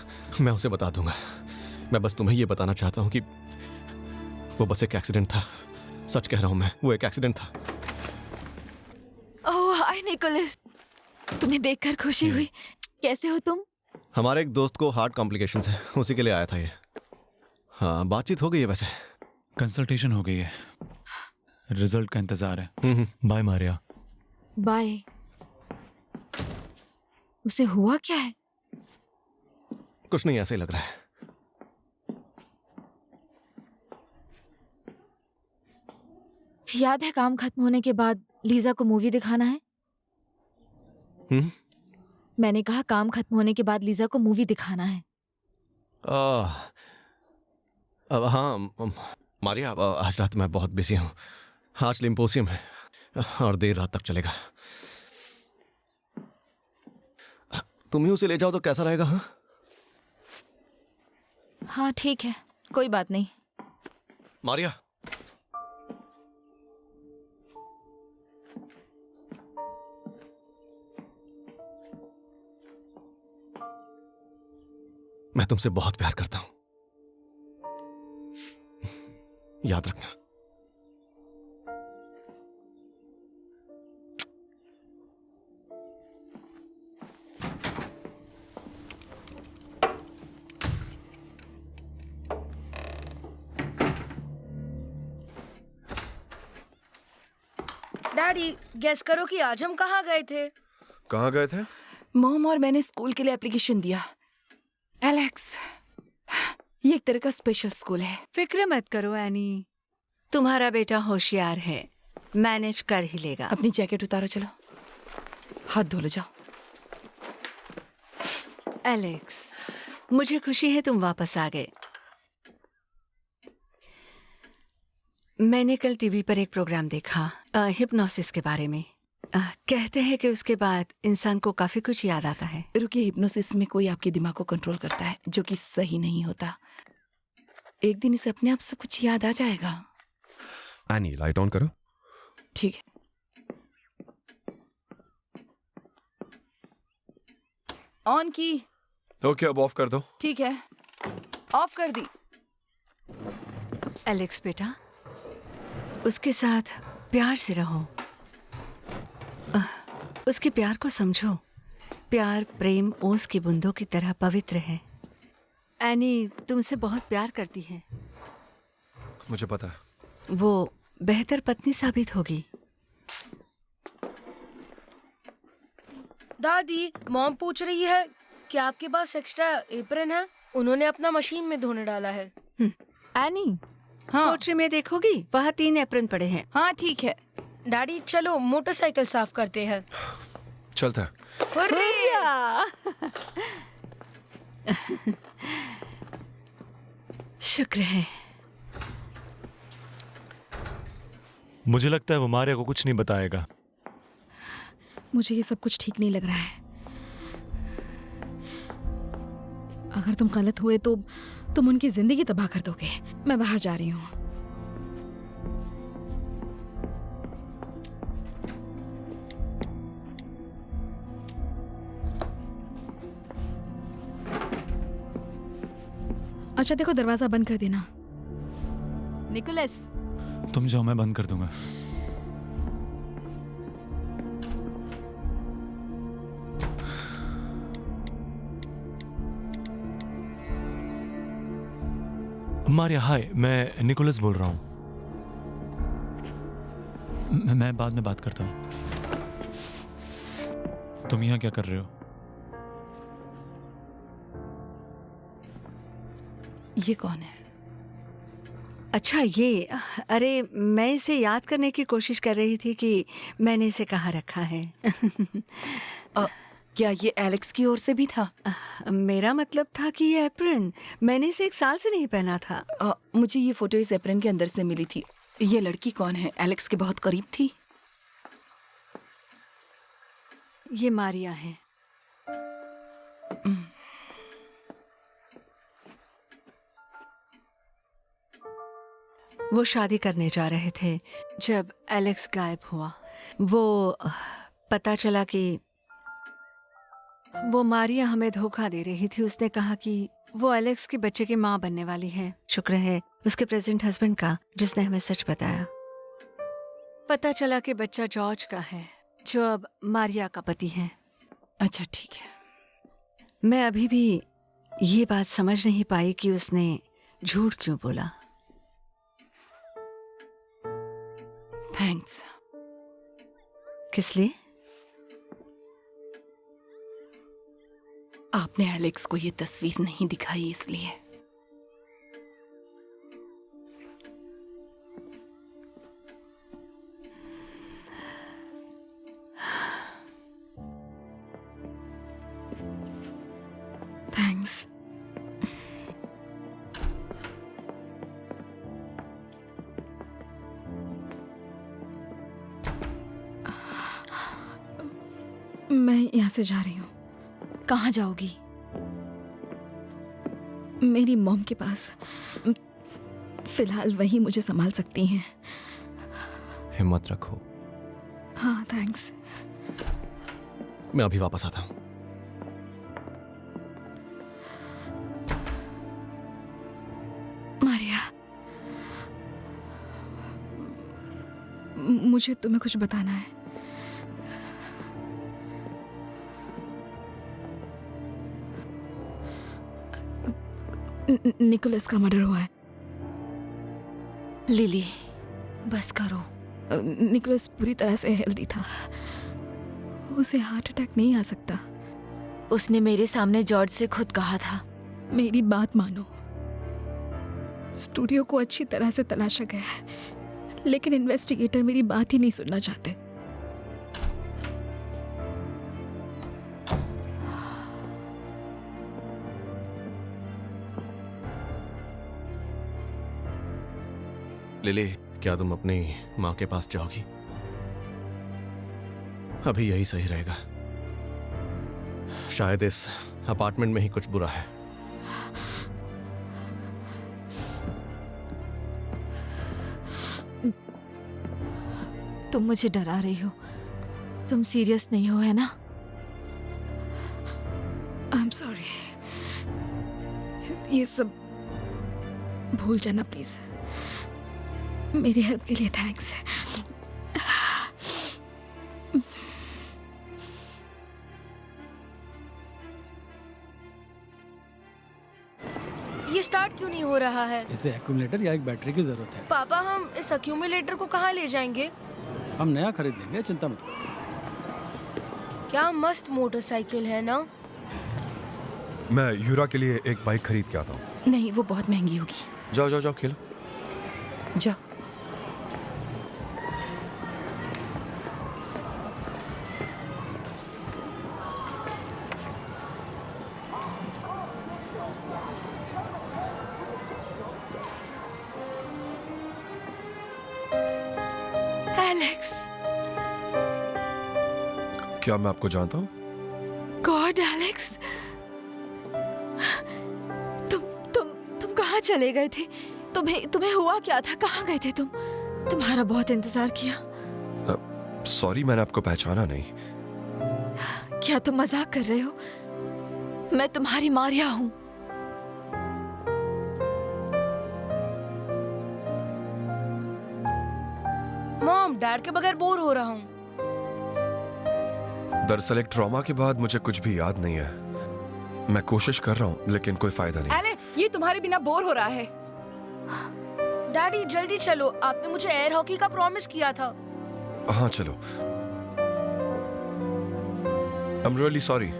मैं उसे बता दूंगा। मैं बस तुम्हें यह बताना चाहता हूं कि वो बस एक एक्सीडेंट था। सच कह रहा हूं मैं, वो एक एक्सीडेंट था। ओह हाय निकोलस, तुम्हें देखकर खुशी हुई। कैसे हो तुम? हमारे एक दोस्त को हार्ट कॉम्प्लिकेशंस है, उसी के लिए आया था ये। हाँ, बातचीत हो गई है वैसे। कंसल्टेशन हो गई है, रिजल्ट का इंतजार है। बाय मारिया। बाय। उसे हुआ क्या है? कुछ नहीं, ऐसे ही लग रहा है। याद है काम खत्म होने के बाद लीजा को मूवी दिखाना है? मैंने कहा काम खत्म होने के बाद लीजा को मूवी दिखाना है। अब हाँ मारिया, आज रात मैं बहुत बिजी हूँ। आज लिम्पोसियम है और देर रात तक चलेगा। तुम ही उसे ले जाओ तो कैसा रहेगा? हाँ हाँ ठीक है, कोई बात नहीं। मारिया, मैं तुमसे बहुत प्यार करता हूं, याद रखना। डैडी गेस करो कि आज हम कहाँ गए थे। कहाँ गए थे? मॉम और मैंने स्कूल के लिए एप्लीकेशन दिया। एलेक्स, ये एक तरह का स्पेशल स्कूल है। फिक्र मत करो एनी, तुम्हारा बेटा होशियार है, मैनेज कर ही लेगा। अपनी जैकेट उतारो, चलो हाथ धो लो, जाओ। एलेक्स, मुझे खुशी है तुम वापस आ गए। मैंने कल टीवी पर एक प्रोग्राम देखा हिप्नोसिस के बारे में। कहते हैं कि उसके बाद इंसान को काफी कुछ याद आता है। रुकिए, हिप्नोसिस में कोई आपके दिमाग को कंट्रोल करता है, जो कि सही नहीं होता। एक दिन इसे अपने आप सब कुछ याद आ जाएगा। एनी, लाइट ऑन करो। ठीक है। ऑन की। ओके, अब ऑफ कर दो। ठीक है, ऑफ कर दी। एलेक्स बेटा, उसके साथ प्यार से रहो, उसके प्यार को समझो। प्यार प्रेम ओस की बूंदों की तरह पवित्र है। एनी तुमसे बहुत प्यार करती है। मुझे पता है। वो बेहतर पत्नी साबित होगी। दादी, मॉम पूछ रही है कि आपके पास एक्स्ट्रा एप्रन है। उन्होंने अपना मशीन में धोने डाला है। एनी, हाँ, पोट्री में देखोगी, वहाँ 3 एप्रन पड़े हैं। हाँ ठीक है। डैडी चलो मोटरसाइकिल साफ करते हैं। चलता है। शुक्र है। मुझे लगता है वो मारिया को कुछ नहीं बताएगा। मुझे ये सब कुछ ठीक नहीं लग रहा है। अगर तुम गलत हुए तो तुम उनकी जिंदगी तबाह कर दोगे। मैं बाहर जा रही हूँ। अच्छा देखो, दरवाजा बंद कर देना। निकोलस, तुम जाओ, मैं बंद कर दूंगा। मारिया हाय, मैं निकोलस बोल रहा हूँ। मैं बाद में बात करता हूँ। तुम यहाँ क्या कर रहे हो? ये कौन है? अच्छा ये, अरे मैं इसे याद करने की कोशिश कर रही थी कि मैंने इसे कहाँ रखा है। क्या ये एलेक्स की ओर से भी था? मेरा मतलब था कि ये एप्रन मैंने इसे 1 साल से नहीं पहना था। मुझे ये फोटो इस एप्रन के अंदर से मिली थी। ये लड़की कौन है? एलेक्स के बहुत करीब थी। ये मारिया है। वो शादी करने जा रहे थे जब एलेक्स गायब हुआ। वो पता चला कि वो मारिया हमें धोखा दे रही थी। उसने कहा कि वो एलेक्स के बच्चे की माँ बनने वाली है। शुक्र है उसके प्रेजेंट हस्बैंड का, जिसने हमें सच बताया। पता चला कि बच्चा जॉर्ज का है, जो अब मारिया का पति है। अच्छा ठीक है। मैं अभी भी ये बात समझ नहीं पाई कि उसने झूठ क्यों बोला। थैंक्स। किस लिए? आपने एलेक्स को ये तस्वीर नहीं दिखाई इसलिए। थैंक्स। मैं यहाँ से जा रही हूँ। कहाँ जाओगी? मेरी मॉम के पास। फिलहाल वही मुझे संभाल सकती हैं। हिम्मत रखो। हाँ थैंक्स। मैं अभी वापस आता हूँ। मारिया, मुझे तुम्हें कुछ बताना है। निकोलस का मर्डर हुआ है। लिली, बस करो। निकोलस पूरी तरह से हेल्दी था, उसे हार्ट अटैक नहीं आ सकता। उसने मेरे सामने जॉर्ज से खुद कहा था। मेरी बात मानो, स्टूडियो को अच्छी तरह से तलाशा गया है, लेकिन इन्वेस्टिगेटर मेरी बात ही नहीं सुनना चाहते। लिली, क्या तुम अपनी माँ के पास जाओगी? अभी यही सही रहेगा। शायद इस अपार्टमेंट में ही कुछ बुरा है। तुम मुझे डरा रही हो, तुम सीरियस नहीं हो, है ना? आई एम सॉरी, ये सब भूल जाना प्लीज। मेरी हेल्प के लिए थैंक्स। ये स्टार्ट क्यों नहीं हो रहा है? इसे एक्यूमुलेटर या एक बैटरी की जरूरत है। पापा, हम इस एक्यूमुलेटर को कहाँ ले जाएंगे? हम नया खरीद लेंगे, चिंता मत करो। क्या मस्त मोटरसाइकिल है ना? मैं यूरा के लिए एक बाइक खरीद के आता हूँ। नहीं, वो बहुत महंगी होगी। जाओ जाओ जाओ, खेलो जाओ। एलेक्स, क्या मैं आपको जानता हूँ? गॉड एलेक्स, तुम कहाँ चले गए थे? तुम्हें हुआ क्या था? कहाँ गए थे तुम? तुम्हारा बहुत इंतजार किया। सॉरी, मैंने आपको पहचाना नहीं। क्या तुम मजाक कर रहे हो? मैं तुम्हारी मारिया हूँ। मॉम, डैड के बगैर बोर हो रहा हूँ। दरअसल एक ट्रॉमा के बाद मुझे कुछ भी याद नहीं है। मैं कोशिश कर रहा हूँ लेकिन कोई फायदा नहीं। एलेक्स, ये तुम्हारे बिना बोर हो रहा है। डैडी जल्दी चलो, आपने मुझे एयर हॉकी का प्रॉमिस किया था। हाँ चलो। I'm really sorry.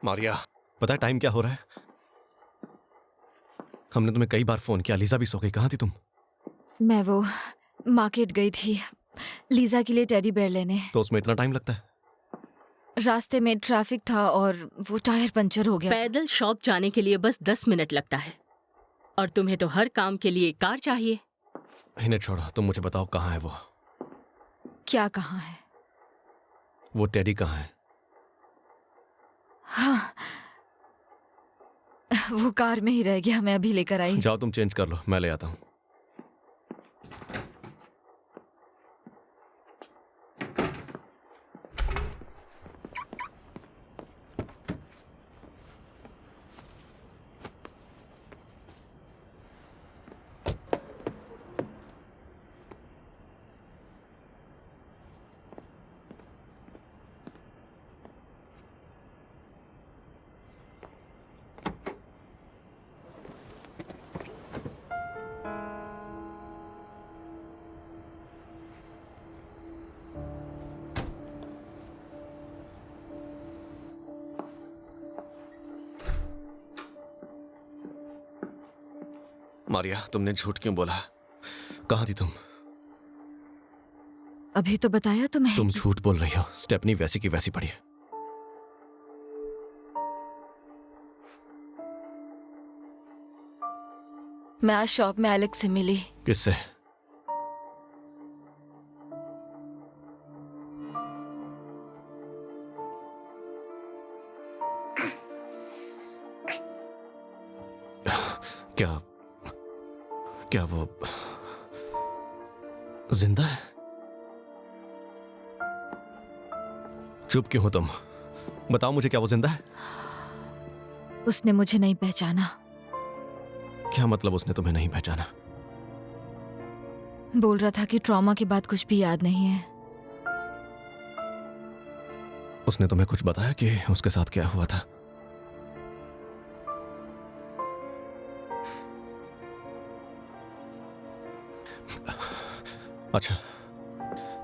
मारिया, पता है टाइम क्या हो रहा है? हमने तुम्हें कई बार फोन किया, लीजा भी सो गई। कहाँ थी तुम? मैं वो मार्केट गई थी लीजा के लिए टेडी बेयर लेने। तो उसमें इतना टाइम लगता है? रास्ते में ट्रैफिक था और वो टायर पंचर हो गया। पैदल शॉप जाने के लिए बस 10 मिनट लगता है, और तुम्हें तो हर काम के लिए कार चाहिए। इन्हें छोड़ो, तुम मुझे बताओ कहाँ है वो? क्या कहाँ है? वो टेडी कहाँ है? हाँ, वो कार में ही रह गया, मैं अभी लेकर आई। जाओ तुम चेंज कर लो, मैं ले आता हूँ। मारिया, तुमने झूठ क्यों बोला? कहाँ थी तुम? अभी तो बताया तुम्हें। तुम झूठ बोल रही हो। स्टेपनी वैसी की वैसी पड़ी है। मैं आज शॉप में एलेक्स से मिली। किससे? क्या क्या वो जिंदा है? चुप क्यों हो तुम? बताओ मुझे, क्या वो जिंदा है? उसने मुझे नहीं पहचाना। क्या मतलब उसने तुम्हें नहीं पहचाना? बोल रहा था कि ट्रॉमा के बाद कुछ भी याद नहीं है। उसने तुम्हें कुछ बताया कि उसके साथ क्या हुआ था? अच्छा,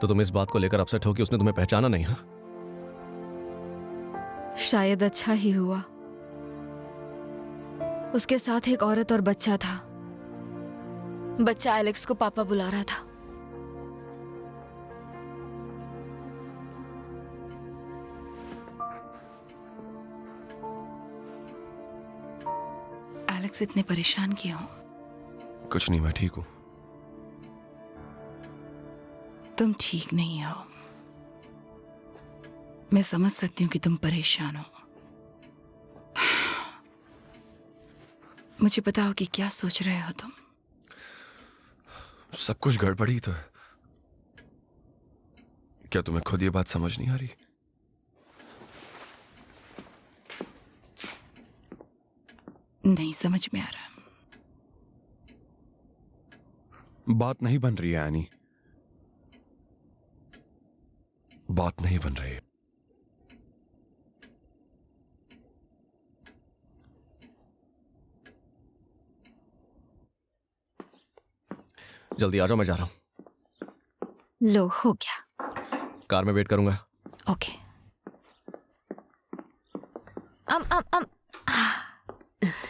तो तुम इस बात को लेकर अपसेट हो कि उसने तुम्हें पहचाना नहीं? हाँ, शायद अच्छा ही हुआ। उसके साथ एक औरत और बच्चा था। बच्चा एलेक्स को पापा बुला रहा था। एलेक्स इतने परेशान क्यों हो? कुछ नहीं, मैं ठीक हूं। तुम ठीक नहीं हो। मैं समझ सकती हूँ कि तुम परेशान हो। मुझे बताओ कि क्या सोच रहे हो तुम? सब कुछ गड़बड़ी तो है। क्या तुम्हें खुद ये बात समझ नहीं आ रही? नहीं समझ में आ रहा। बात नहीं बन रही है एनी। बात नहीं बन रही है। जल्दी आ जाओ, मैं जा रहा हूं। लो, हो गया। कार में वेट करूंगा। ओके।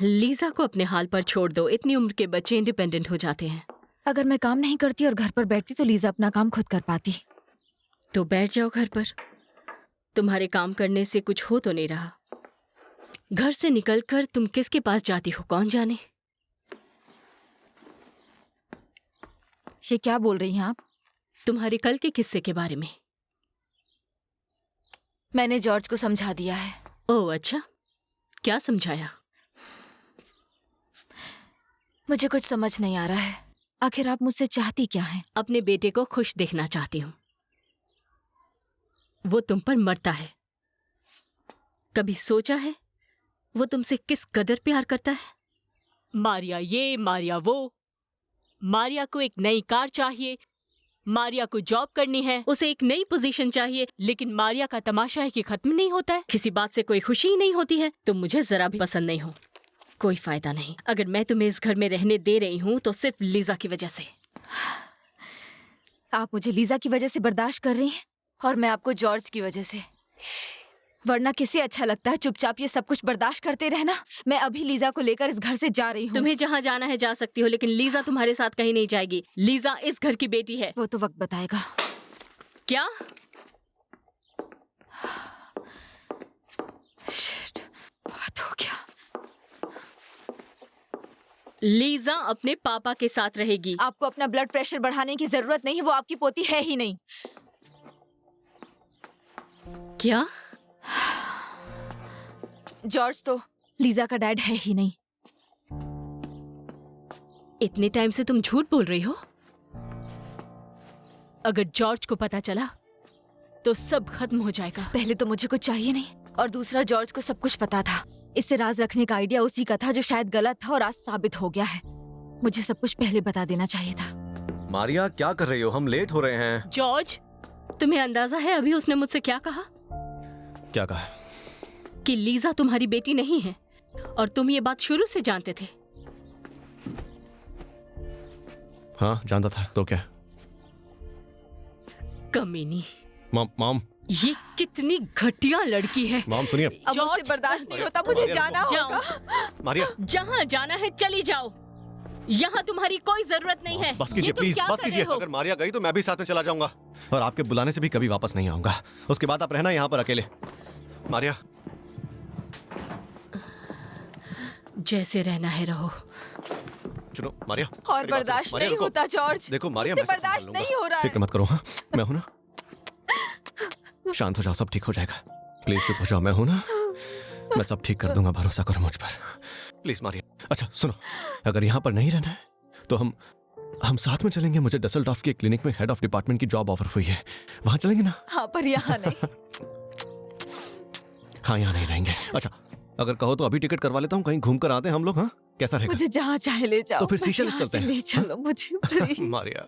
लीजा को अपने हाल पर छोड़ दो। इतनी उम्र के बच्चे इंडिपेंडेंट हो जाते हैं। अगर मैं काम नहीं करती और घर पर बैठती तो लीजा अपना काम खुद कर पाती। तो बैठ जाओ घर पर। तुम्हारे काम करने से कुछ हो तो नहीं रहा। घर से निकलकर तुम किसके पास जाती हो कौन जाने। ये क्या बोल रही हैं आप? तुम्हारे कल के किस्से के बारे में। मैंने जॉर्ज को समझा दिया है। ओह अच्छा, क्या समझाया? मुझे कुछ समझ नहीं आ रहा है। आखिर आप मुझसे चाहती क्या हैं? अपने बेटे को खुश देखना चाहती हूँ। वो तुम पर मरता है। कभी सोचा है वो तुमसे किस कदर प्यार करता है? मारिया ये, मारिया वो। मारिया को एक नई कार चाहिए, मारिया को जॉब करनी है, उसे एक नई पोजीशन चाहिए, लेकिन मारिया का तमाशा है कि खत्म नहीं होता है। किसी बात से कोई खुशी ही नहीं होती है। तुम मुझे जरा भी पसंद नहीं हो। कोई फायदा नहीं। अगर मैं तुम्हें इस घर में रहने दे रही हूँ तो सिर्फ लीजा की वजह से। आप मुझे लीजा की वजह से बर्दाश्त कर रही हैं और मैं आपको जॉर्ज की वजह से। वरना किसे अच्छा लगता है चुपचाप ये सब कुछ बर्दाश्त करते रहना? मैं अभी लीजा को लेकर इस घर से जा रही हूँ। तुम्हें जहाँ जाना है जा सकती हो, लेकिन लीजा तुम्हारे साथ कहीं नहीं जाएगी। लीजा इस घर की बेटी है। वो तो वक्त बताएगा। क्या? बहुत हो गया। लीजा अपने पापा के साथ रहेगी। आपको अपना ब्लड प्रेशर बढ़ाने की जरूरत नहीं, वो आपकी पोती है ही नहीं। क्या? जॉर्ज तो लीजा का डैड है ही नहीं। इतने टाइम से तुम झूठ बोल रही हो। अगर जॉर्ज को पता चला तो सब खत्म हो जाएगा। पहले तो मुझे कुछ चाहिए नहीं और दूसरा जॉर्ज को सब कुछ पता था। इससे राज रखने का आइडिया उसी का था जो शायद गलत था और आज साबित हो गया है। मुझे सब कुछ पहले बता देना चाहिए था। मारिया क्या कर रही हो? हम लेट हो रहे हैं। जॉर्ज, तुम्हें अंदाजा है अभी उसने मुझसे क्या कहा? क्या कहा? कि लीजा तुम्हारी बेटी नहीं है और तुम ये बात शुरू से जानते थे। हाँ जानता था। तो क्या? कमीनी। मॉम ये कितनी घटिया लड़की है। मॉम सुनिए। अब मुझसे बर्दाश्त नहीं होता, मुझे जाना होगा। मारिया, जहाँ जाना है चली जाओ। यहाँ तुम्हारी कोई जरूरत नहीं है। बस कीजिए ये तुम प्लीज, क्या बस कर रहे कीजिए। हो? अगर मारिया गई तो मैं भी साथ में चला जाऊंगा और आपके बुलाने से भी कभी वापस नहीं आऊंगा। उसके बाद आप रहना यहाँ पर अकेले। मारिया, जैसे रहना है रहो। सुनो मारिया, और मेरी बात सुनो। बर्दाश्त मारिया, नहीं रुको। होता जॉर्ज। देखो मारिया, मुझसे मैं सब संभाल बर्दाश्त लूंगा। नहीं हो रहा है। फिक्र मत करो, हाँ मैं हूं ना। शांत हो जाओ, सब ठीक हो जाएगा। प्लीज चुप हो जाओ, मैं हूं ना। मैं सब ठीक कर दूंगा, भरोसा करो मुझ पर। प्लीज मारिया। अच्छा सुनो, अगर यहाँ पर नहीं रहना है तो हम साथ में चलेंगे। मुझे डसलडॉर्फ के क्लिनिक में हेड ऑफ डिपार्टमेंट की जॉब ऑफर हुई है, वहां चलेंगे ना? हाँ पर यहाँ नहीं। हाँ यहाँ नहीं रहेंगे। अच्छा अगर कहो तो अभी टिकट करवा लेता हूँ, कहीं घूम कर आते हैं हम लोग। हाँ कैसा रहेगा? मुझे जहाँ चाहे ले जाओ। तो फिर बस सीशेल्स यहाँ चलते से हैं। ले चलो मुझे प्लीज। मारिया,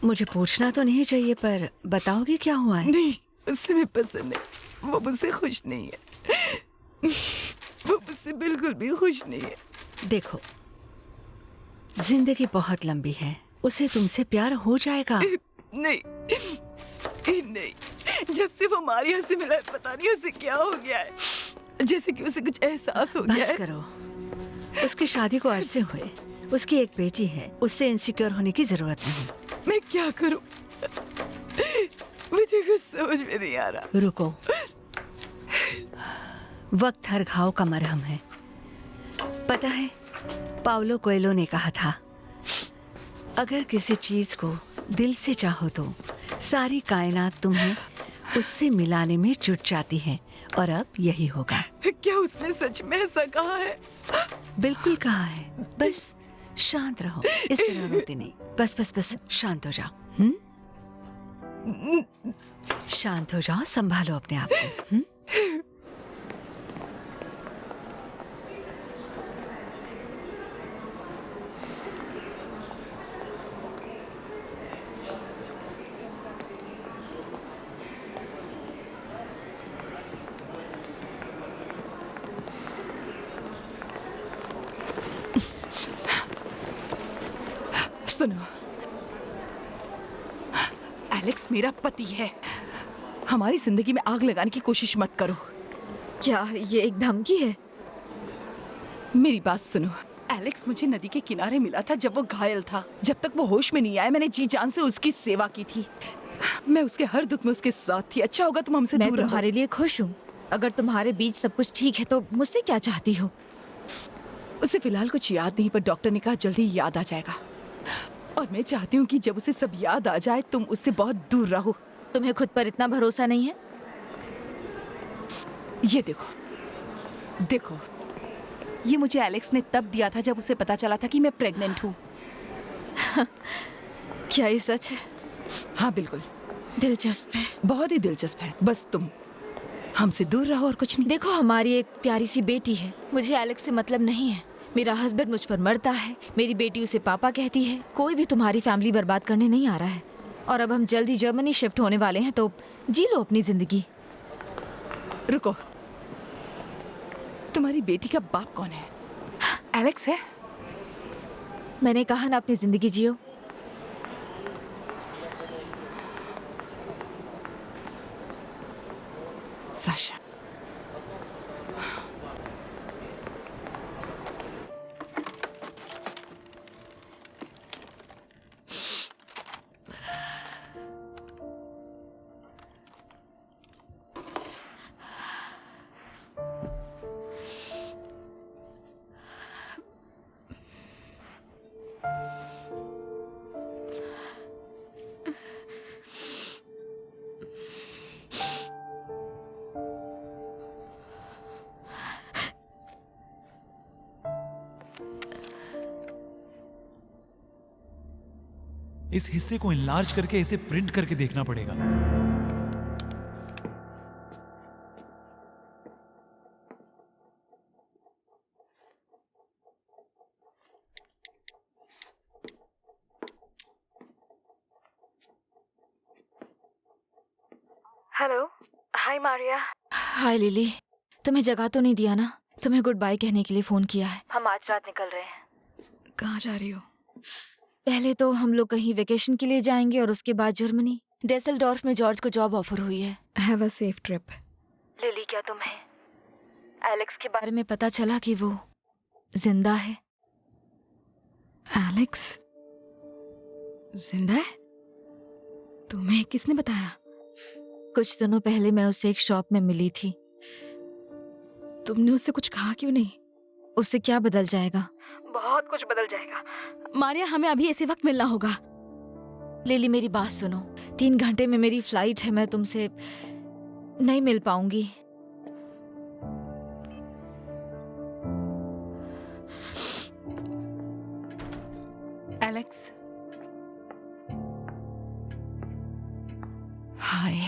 मुझे पूछना तो नहीं चाहिए पर बताओगे क्या हुआ है? नहीं, उससे मैं पसंद नहीं। वो मुझसे खुश नहीं है। वो मुझसे बिल्कुल भी खुश नहीं है। देखो, जिंदगी बहुत लंबी है, उसे तुमसे प्यार हो जाएगा। नहीं नहीं, जब से वो मारिया से मिला है, पता नहीं उसे क्या हो गया है। जैसे कि उसे कुछ एहसास हो गया है। बस करो, उसकी शादी को अरसे हुए, उसकी एक बेटी है, उससे इनसिक्योर होने की जरूरत नहीं। मैं क्या करूं? मुझे कुछ समझ में नहीं आ रहा। रुको, वक्त हर घाव का मरहम है। पता है, पाउलो कोएलो ने कहा था, अगर किसी चीज को दिल से चाहो तो सारी कायनात तुम्हें उससे मिलाने में जुट जाती है। और अब यही होगा। क्या उसने सच में ऐसा कहा है? बिल्कुल कहा है। बस शांत रहो, इस तरह रोते नहीं। बस बस बस शांत हो जाओ। शांत हो जाओ, संभालो अपने आप को। सुनो, एलेक्स मेरा पति है। हमारी जिंदगी में आग लगाने की कोशिश मत करो। क्या ये एक धमकी है? मेरी बात सुनो, एलेक्स मुझे नदी के किनारे मिला था जब वो घायल था। जब तक वो होश में नहीं आया, मैंने जी जान से उसकी सेवा की थी। मैं उसके हर दुख में उसके साथ थी। अच्छा होगा तुम हमसे दूर रहो। मैं तुम्हारे लिए खुश हूँ। अगर तुम्हारे बीच सब कुछ ठीक है तो मुझसे क्या चाहती हो? उसे फिलहाल कुछ याद नहीं, पर डॉक्टर ने कहा जल्दी याद आ जाएगा। और मैं चाहती हूँ कि जब उसे सब याद आ जाए तुम उससे बहुत दूर रहो। तुम्हें खुद पर इतना भरोसा नहीं है? ये देखो देखो, ये मुझे एलेक्स ने तब दिया था जब उसे पता चला था कि मैं प्रेग्नेंट हूँ। क्या ये सच है? हाँ बिल्कुल। दिलचस्प है। बहुत ही दिलचस्प है। बस तुम हमसे दूर रहो और कुछ नहीं। देखो, हमारी एक प्यारी सी बेटी है। मुझे एलेक्स से मतलब नहीं है। मेरा हस्बैंड मुझ पर मरता है, मेरी बेटी उसे पापा कहती है। कोई भी तुम्हारी फैमिली बर्बाद करने नहीं आ रहा है। और अब हम जल्दी जर्मनी शिफ्ट होने वाले हैं, तो जी लो अपनी जिंदगी। रुको, तुम्हारी बेटी का बाप कौन है? एलेक्स है? मैंने कहा ना, अपनी जिंदगी जियो। साशा, इस हिस्से को इनलार्ज करके इसे प्रिंट करके देखना पड़ेगा। हेलो, हाय मारिया। हाय लिली, तुम्हें जगह तो नहीं दिया ना? तुम्हें गुड बाय कहने के लिए फोन किया है। हम आज रात निकल रहे हैं। कहाँ जा रही हो? पहले तो हम लोग कहीं वेकेशन के लिए जाएंगे और उसके बाद जर्मनी। डेसलडॉर्फ में जॉर्ज को जॉब ऑफर हुई है। Have a safe trip. Lily, क्या तुम्हें एलेक्स के बारे में पता चला कि वो जिंदा है? एलेक्स जिंदा है? तुम्हें किसने बताया? कुछ दिनों पहले मैं उससे एक शॉप में मिली थी। तुमने उससे कुछ कहा क्यों नहीं? उससे क्या बदल जाएगा? बहुत कुछ बदल जाएगा। मारिया, हमें अभी इसी वक्त मिलना होगा। लिली, मेरी बात सुनो। 3 घंटे में मेरी फ्लाइट है, मैं तुमसे नहीं मिल पाऊंगी। एलेक्स, हाय।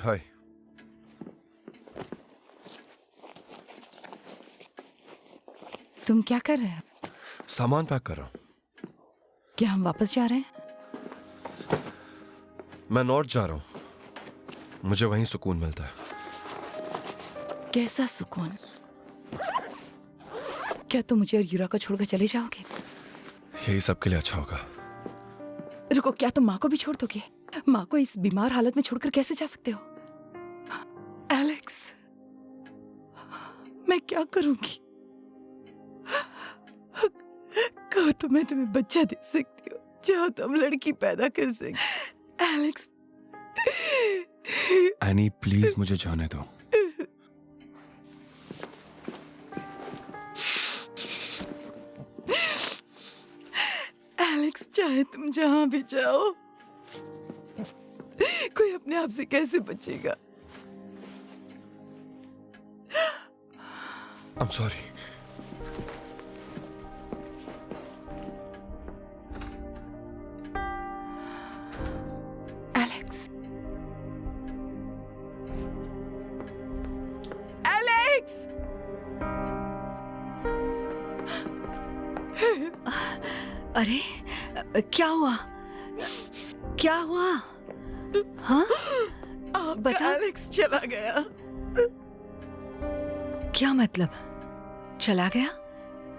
हाय। तुम क्या कर रहे हो? सामान पैक कर रहा हूँ। क्या हम वापस जा रहे हैं? मैं नॉर्थ जा रहा हूँ, मुझे वहीं सुकून मिलता है। कैसा सुकून? क्या तुम मुझे और यूरा को छोड़कर चले जाओगे? यही सबके लिए अच्छा होगा। रुको, क्या तुम माँ को भी छोड़ दोगे? माँ को इस बीमार हालत में छोड़कर कैसे जा सकते हो? एलेक्स, मैं क्या करूंगी? कहो तो मैं तुम्हें बच्चा दे सकती हूँ, चाहो तो हम लड़की पैदा कर सकते। एलेक्स, एनी प्लीज मुझे जाने दो। एलेक्स, चाहे तुम जहां भी जाओ, कोई अपने आप से कैसे बचेगा? I'm sorry. Alex, Alex! अरे क्या हुआ? क्या हुआ? हाँ? बता। एलेक्स चला गया। क्या मतलब? चला गया?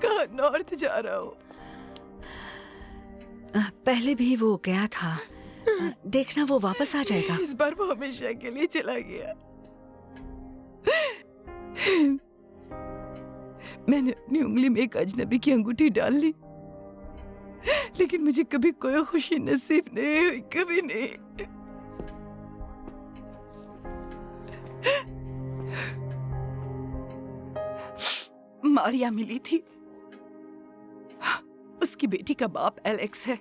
कहाँ? नॉर्थ जा रहा हूँ। पहले भी वो गया था। देखना वो वापस आ जाएगा। इस बार वो हमेशा के लिए चला गया। मैंने अपनी उंगली में एक अजनबी की अंगूठी डाल ली, लेकिन मुझे कभी कोई खुशी नसीब नहीं हुई, कभी नहीं। मारिया मिली थी, उसकी बेटी का बाप एलेक्स है।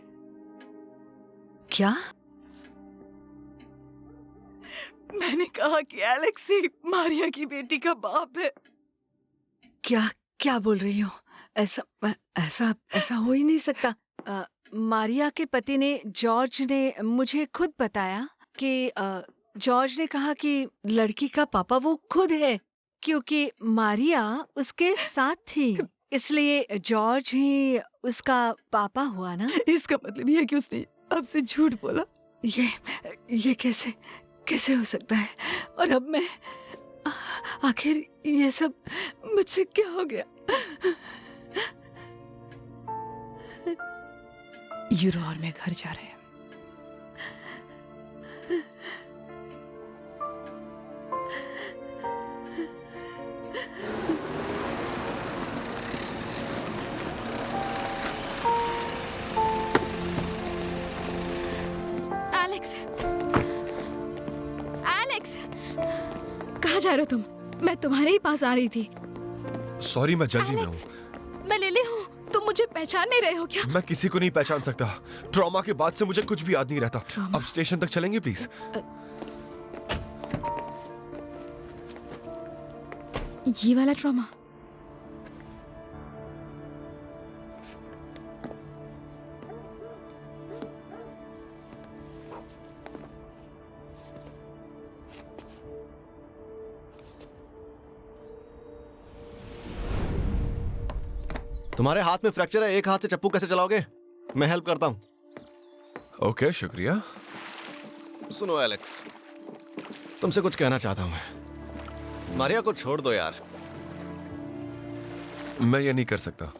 क्या? मैंने कहा कि एलेक्स ही मारिया की बेटी का बाप है। क्या क्या बोल रही हो? ऐसा ऐसा ऐसा हो ही नहीं सकता। मारिया के पति ने, जॉर्ज ने मुझे खुद बताया कि जॉर्ज ने कहा कि लड़की का पापा वो खुद है, क्योंकि मारिया उसके साथ थी, इसलिए जॉर्ज ही उसका पापा हुआ ना। इसका मतलब ये है कि उसने आपसे झूठ बोला? ये कैसे हो सकता है? और अब मैं आखिर ये सब मुझसे क्या हो गया? यूरो और मैं घर जा रहे हैं। कहाँ जा रहे हो तुम? मैं तुम्हारे ही पास आ रही थी। सॉरी, मैं जल्दी में हूँ। मैं लिली हूँ, तुम मुझे पहचान नहीं रहे हो क्या? मैं किसी को नहीं पहचान सकता। ट्रॉमा के बाद से मुझे कुछ भी याद नहीं रहता। अब स्टेशन तक चलेंगे प्लीज? ये वाला ट्रॉमा? तुम्हारे हाथ में फ्रैक्चर है, एक हाथ से चप्पू कैसे चलाओगे? मैं हेल्प करता हूं। ओके, शुक्रिया। सुनो एलेक्स, तुमसे कुछ कहना चाहता हूं मैं। मारिया को छोड़ दो यार। मैं ये नहीं कर सकता।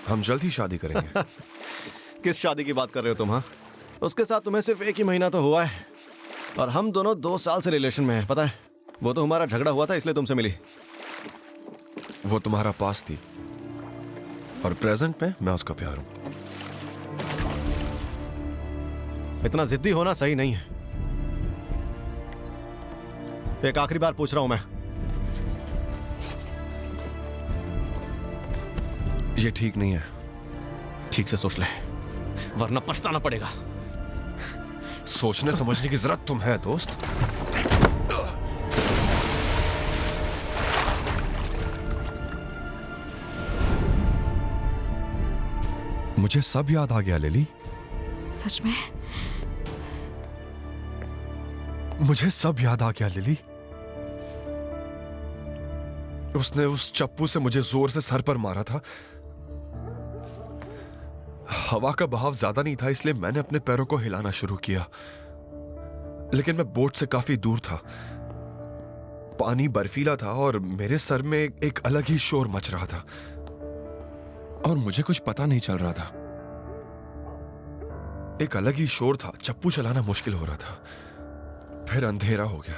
हम जल्द ही शादी करेंगे। किस शादी की बात कर रहे हो तुम? हाँ, उसके साथ तुम्हें सिर्फ 1 ही महीना तो हुआ है और हम दोनों 2 साल से रिलेशन में हैं, पता है? वो तो हमारा झगड़ा हुआ था इसलिए तुमसे मिली। वो तुम्हारा पास थी और प्रेजेंट में मैं उसका प्यार हूं। इतना जिद्दी होना सही नहीं है। एक आखिरी बार पूछ रहा हूं मैं, ये ठीक नहीं है। ठीक से सोच ले वरना पछताना पड़ेगा। सोचने समझने की जरूरत तुम है दोस्त। मुझे सब याद आ गया लिली। सच में? मुझे सब याद आ गया लिली। उसने उस चप्पू से मुझे जोर से सर पर मारा था। हवा का बहाव ज्यादा नहीं था इसलिए मैंने अपने पैरों को हिलाना शुरू किया, लेकिन मैं बोट से काफी दूर था। पानी बर्फीला था और मेरे सर में एक अलग ही शोर मच रहा था और मुझे कुछ पता नहीं चल रहा था। एक अलग ही शोर था। चप्पू चलाना मुश्किल हो रहा था। फिर अंधेरा हो गया।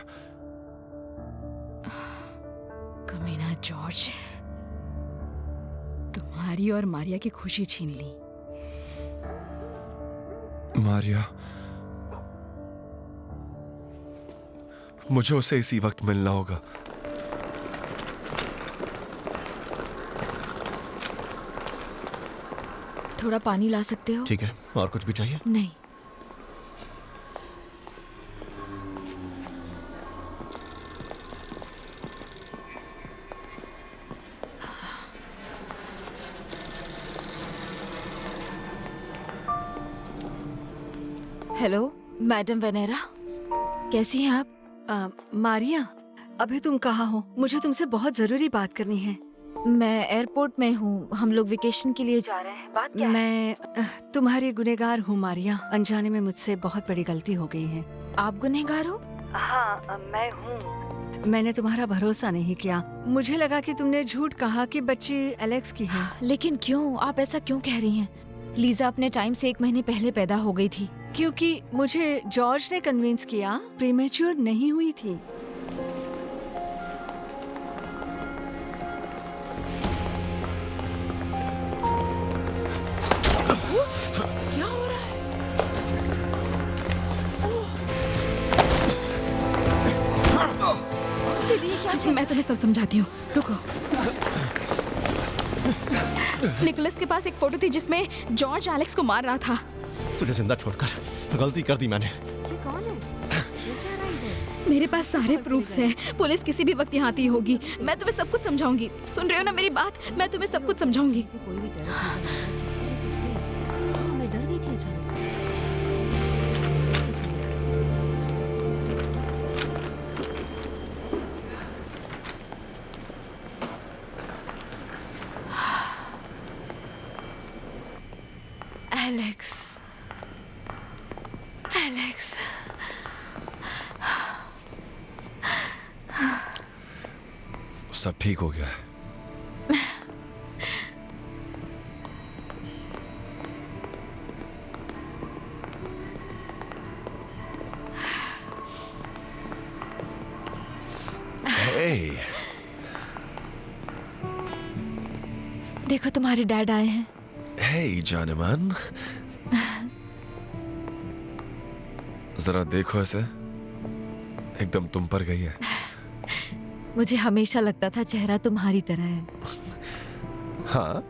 कमीना जॉर्ज, तुम्हारी और मारिया की खुशी छीन ली। मारिया, मुझे उसे इसी वक्त मिलना होगा। थोड़ा पानी ला सकते हो? ठीक है। और कुछ भी चाहिए? नहीं। हेलो मैडम वेनेरा, कैसी हैं आप? मारिया, अभी तुम कहाँ हो? मुझे तुमसे बहुत जरूरी बात करनी है। मैं एयरपोर्ट में हूँ। हम लोग वेकेशन के लिए जा रहे हैं। बात क्या है? मैं तुम्हारी गुनहगार हूँ मारिया। अनजाने में मुझसे बहुत बड़ी गलती हो गई है। आप गुनहगार हो? हाँ, मैं हूँ। मैंने तुम्हारा भरोसा नहीं किया। मुझे लगा कि तुमने झूठ कहा कि बच्ची एलेक्स की है। लेकिन क्यों? आप ऐसा क्यों कह रही हैं? लीजा अपने टाइम से 1 महीने पहले पैदा हो गई थी। क्योंकि मुझे जॉर्ज ने कन्विंस किया प्रीमेच्योर नहीं हुई थी। क्या हो रहा है? मैं तुम्हें सब समझाती हूँ, रुको। निकोलस के पास एक फोटो थी जिसमें जॉर्ज एलेक्स को मार रहा था। तुझे जिंदा छोड़कर गलती कर दी मैंने। कौन है? मेरे पास सारे प्रूफ्स हैं। पुलिस किसी भी वक्त यहाँ आती होगी। मैं तुम्हें सब कुछ समझाऊंगी। सुन रहे हो ना मेरी बात? मैं तुम्हें सब कुछ समझाऊंगी। कोई भी डर से नहीं डरता, किसी को कुछ भी। हाँ, मैं डर गई थी अचानक से। एलेक्स, एलेक्स, सब ठीक हो गया है। Hey. देखो तुम्हारे डैड आए हैं। Hey, जानेमान। जरा देखो ऐसे, एकदम तुम पर गई है। मुझे हमेशा लगता था चेहरा तुम्हारी तरह है। हाँ,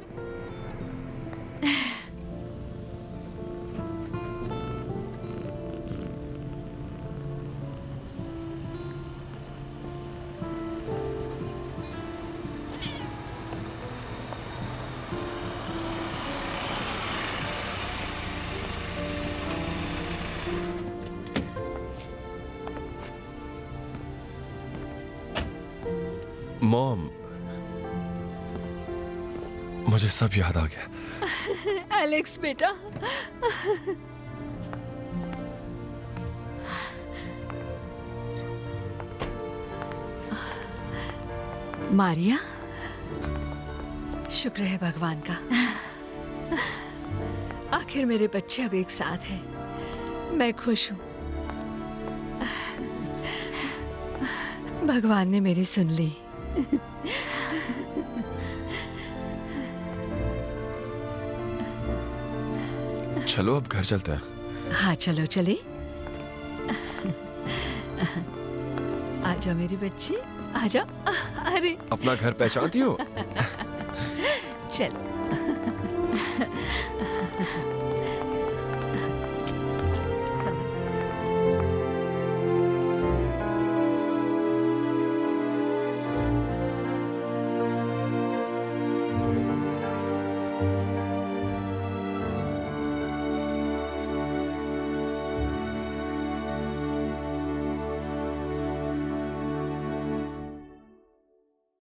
मॉम, मुझे सब याद आ गया। एलेक्स बेटा, मारिया, शुक्र है भगवान का, आखिर मेरे बच्चे अब एक साथ हैं। मैं खुश हूँ। भगवान ने मेरी सुन ली। चलो अब घर चलते हैं। हाँ चलो चले। आजा मेरी बच्ची, आजा। अरे अपना घर पहचानती हो? चल।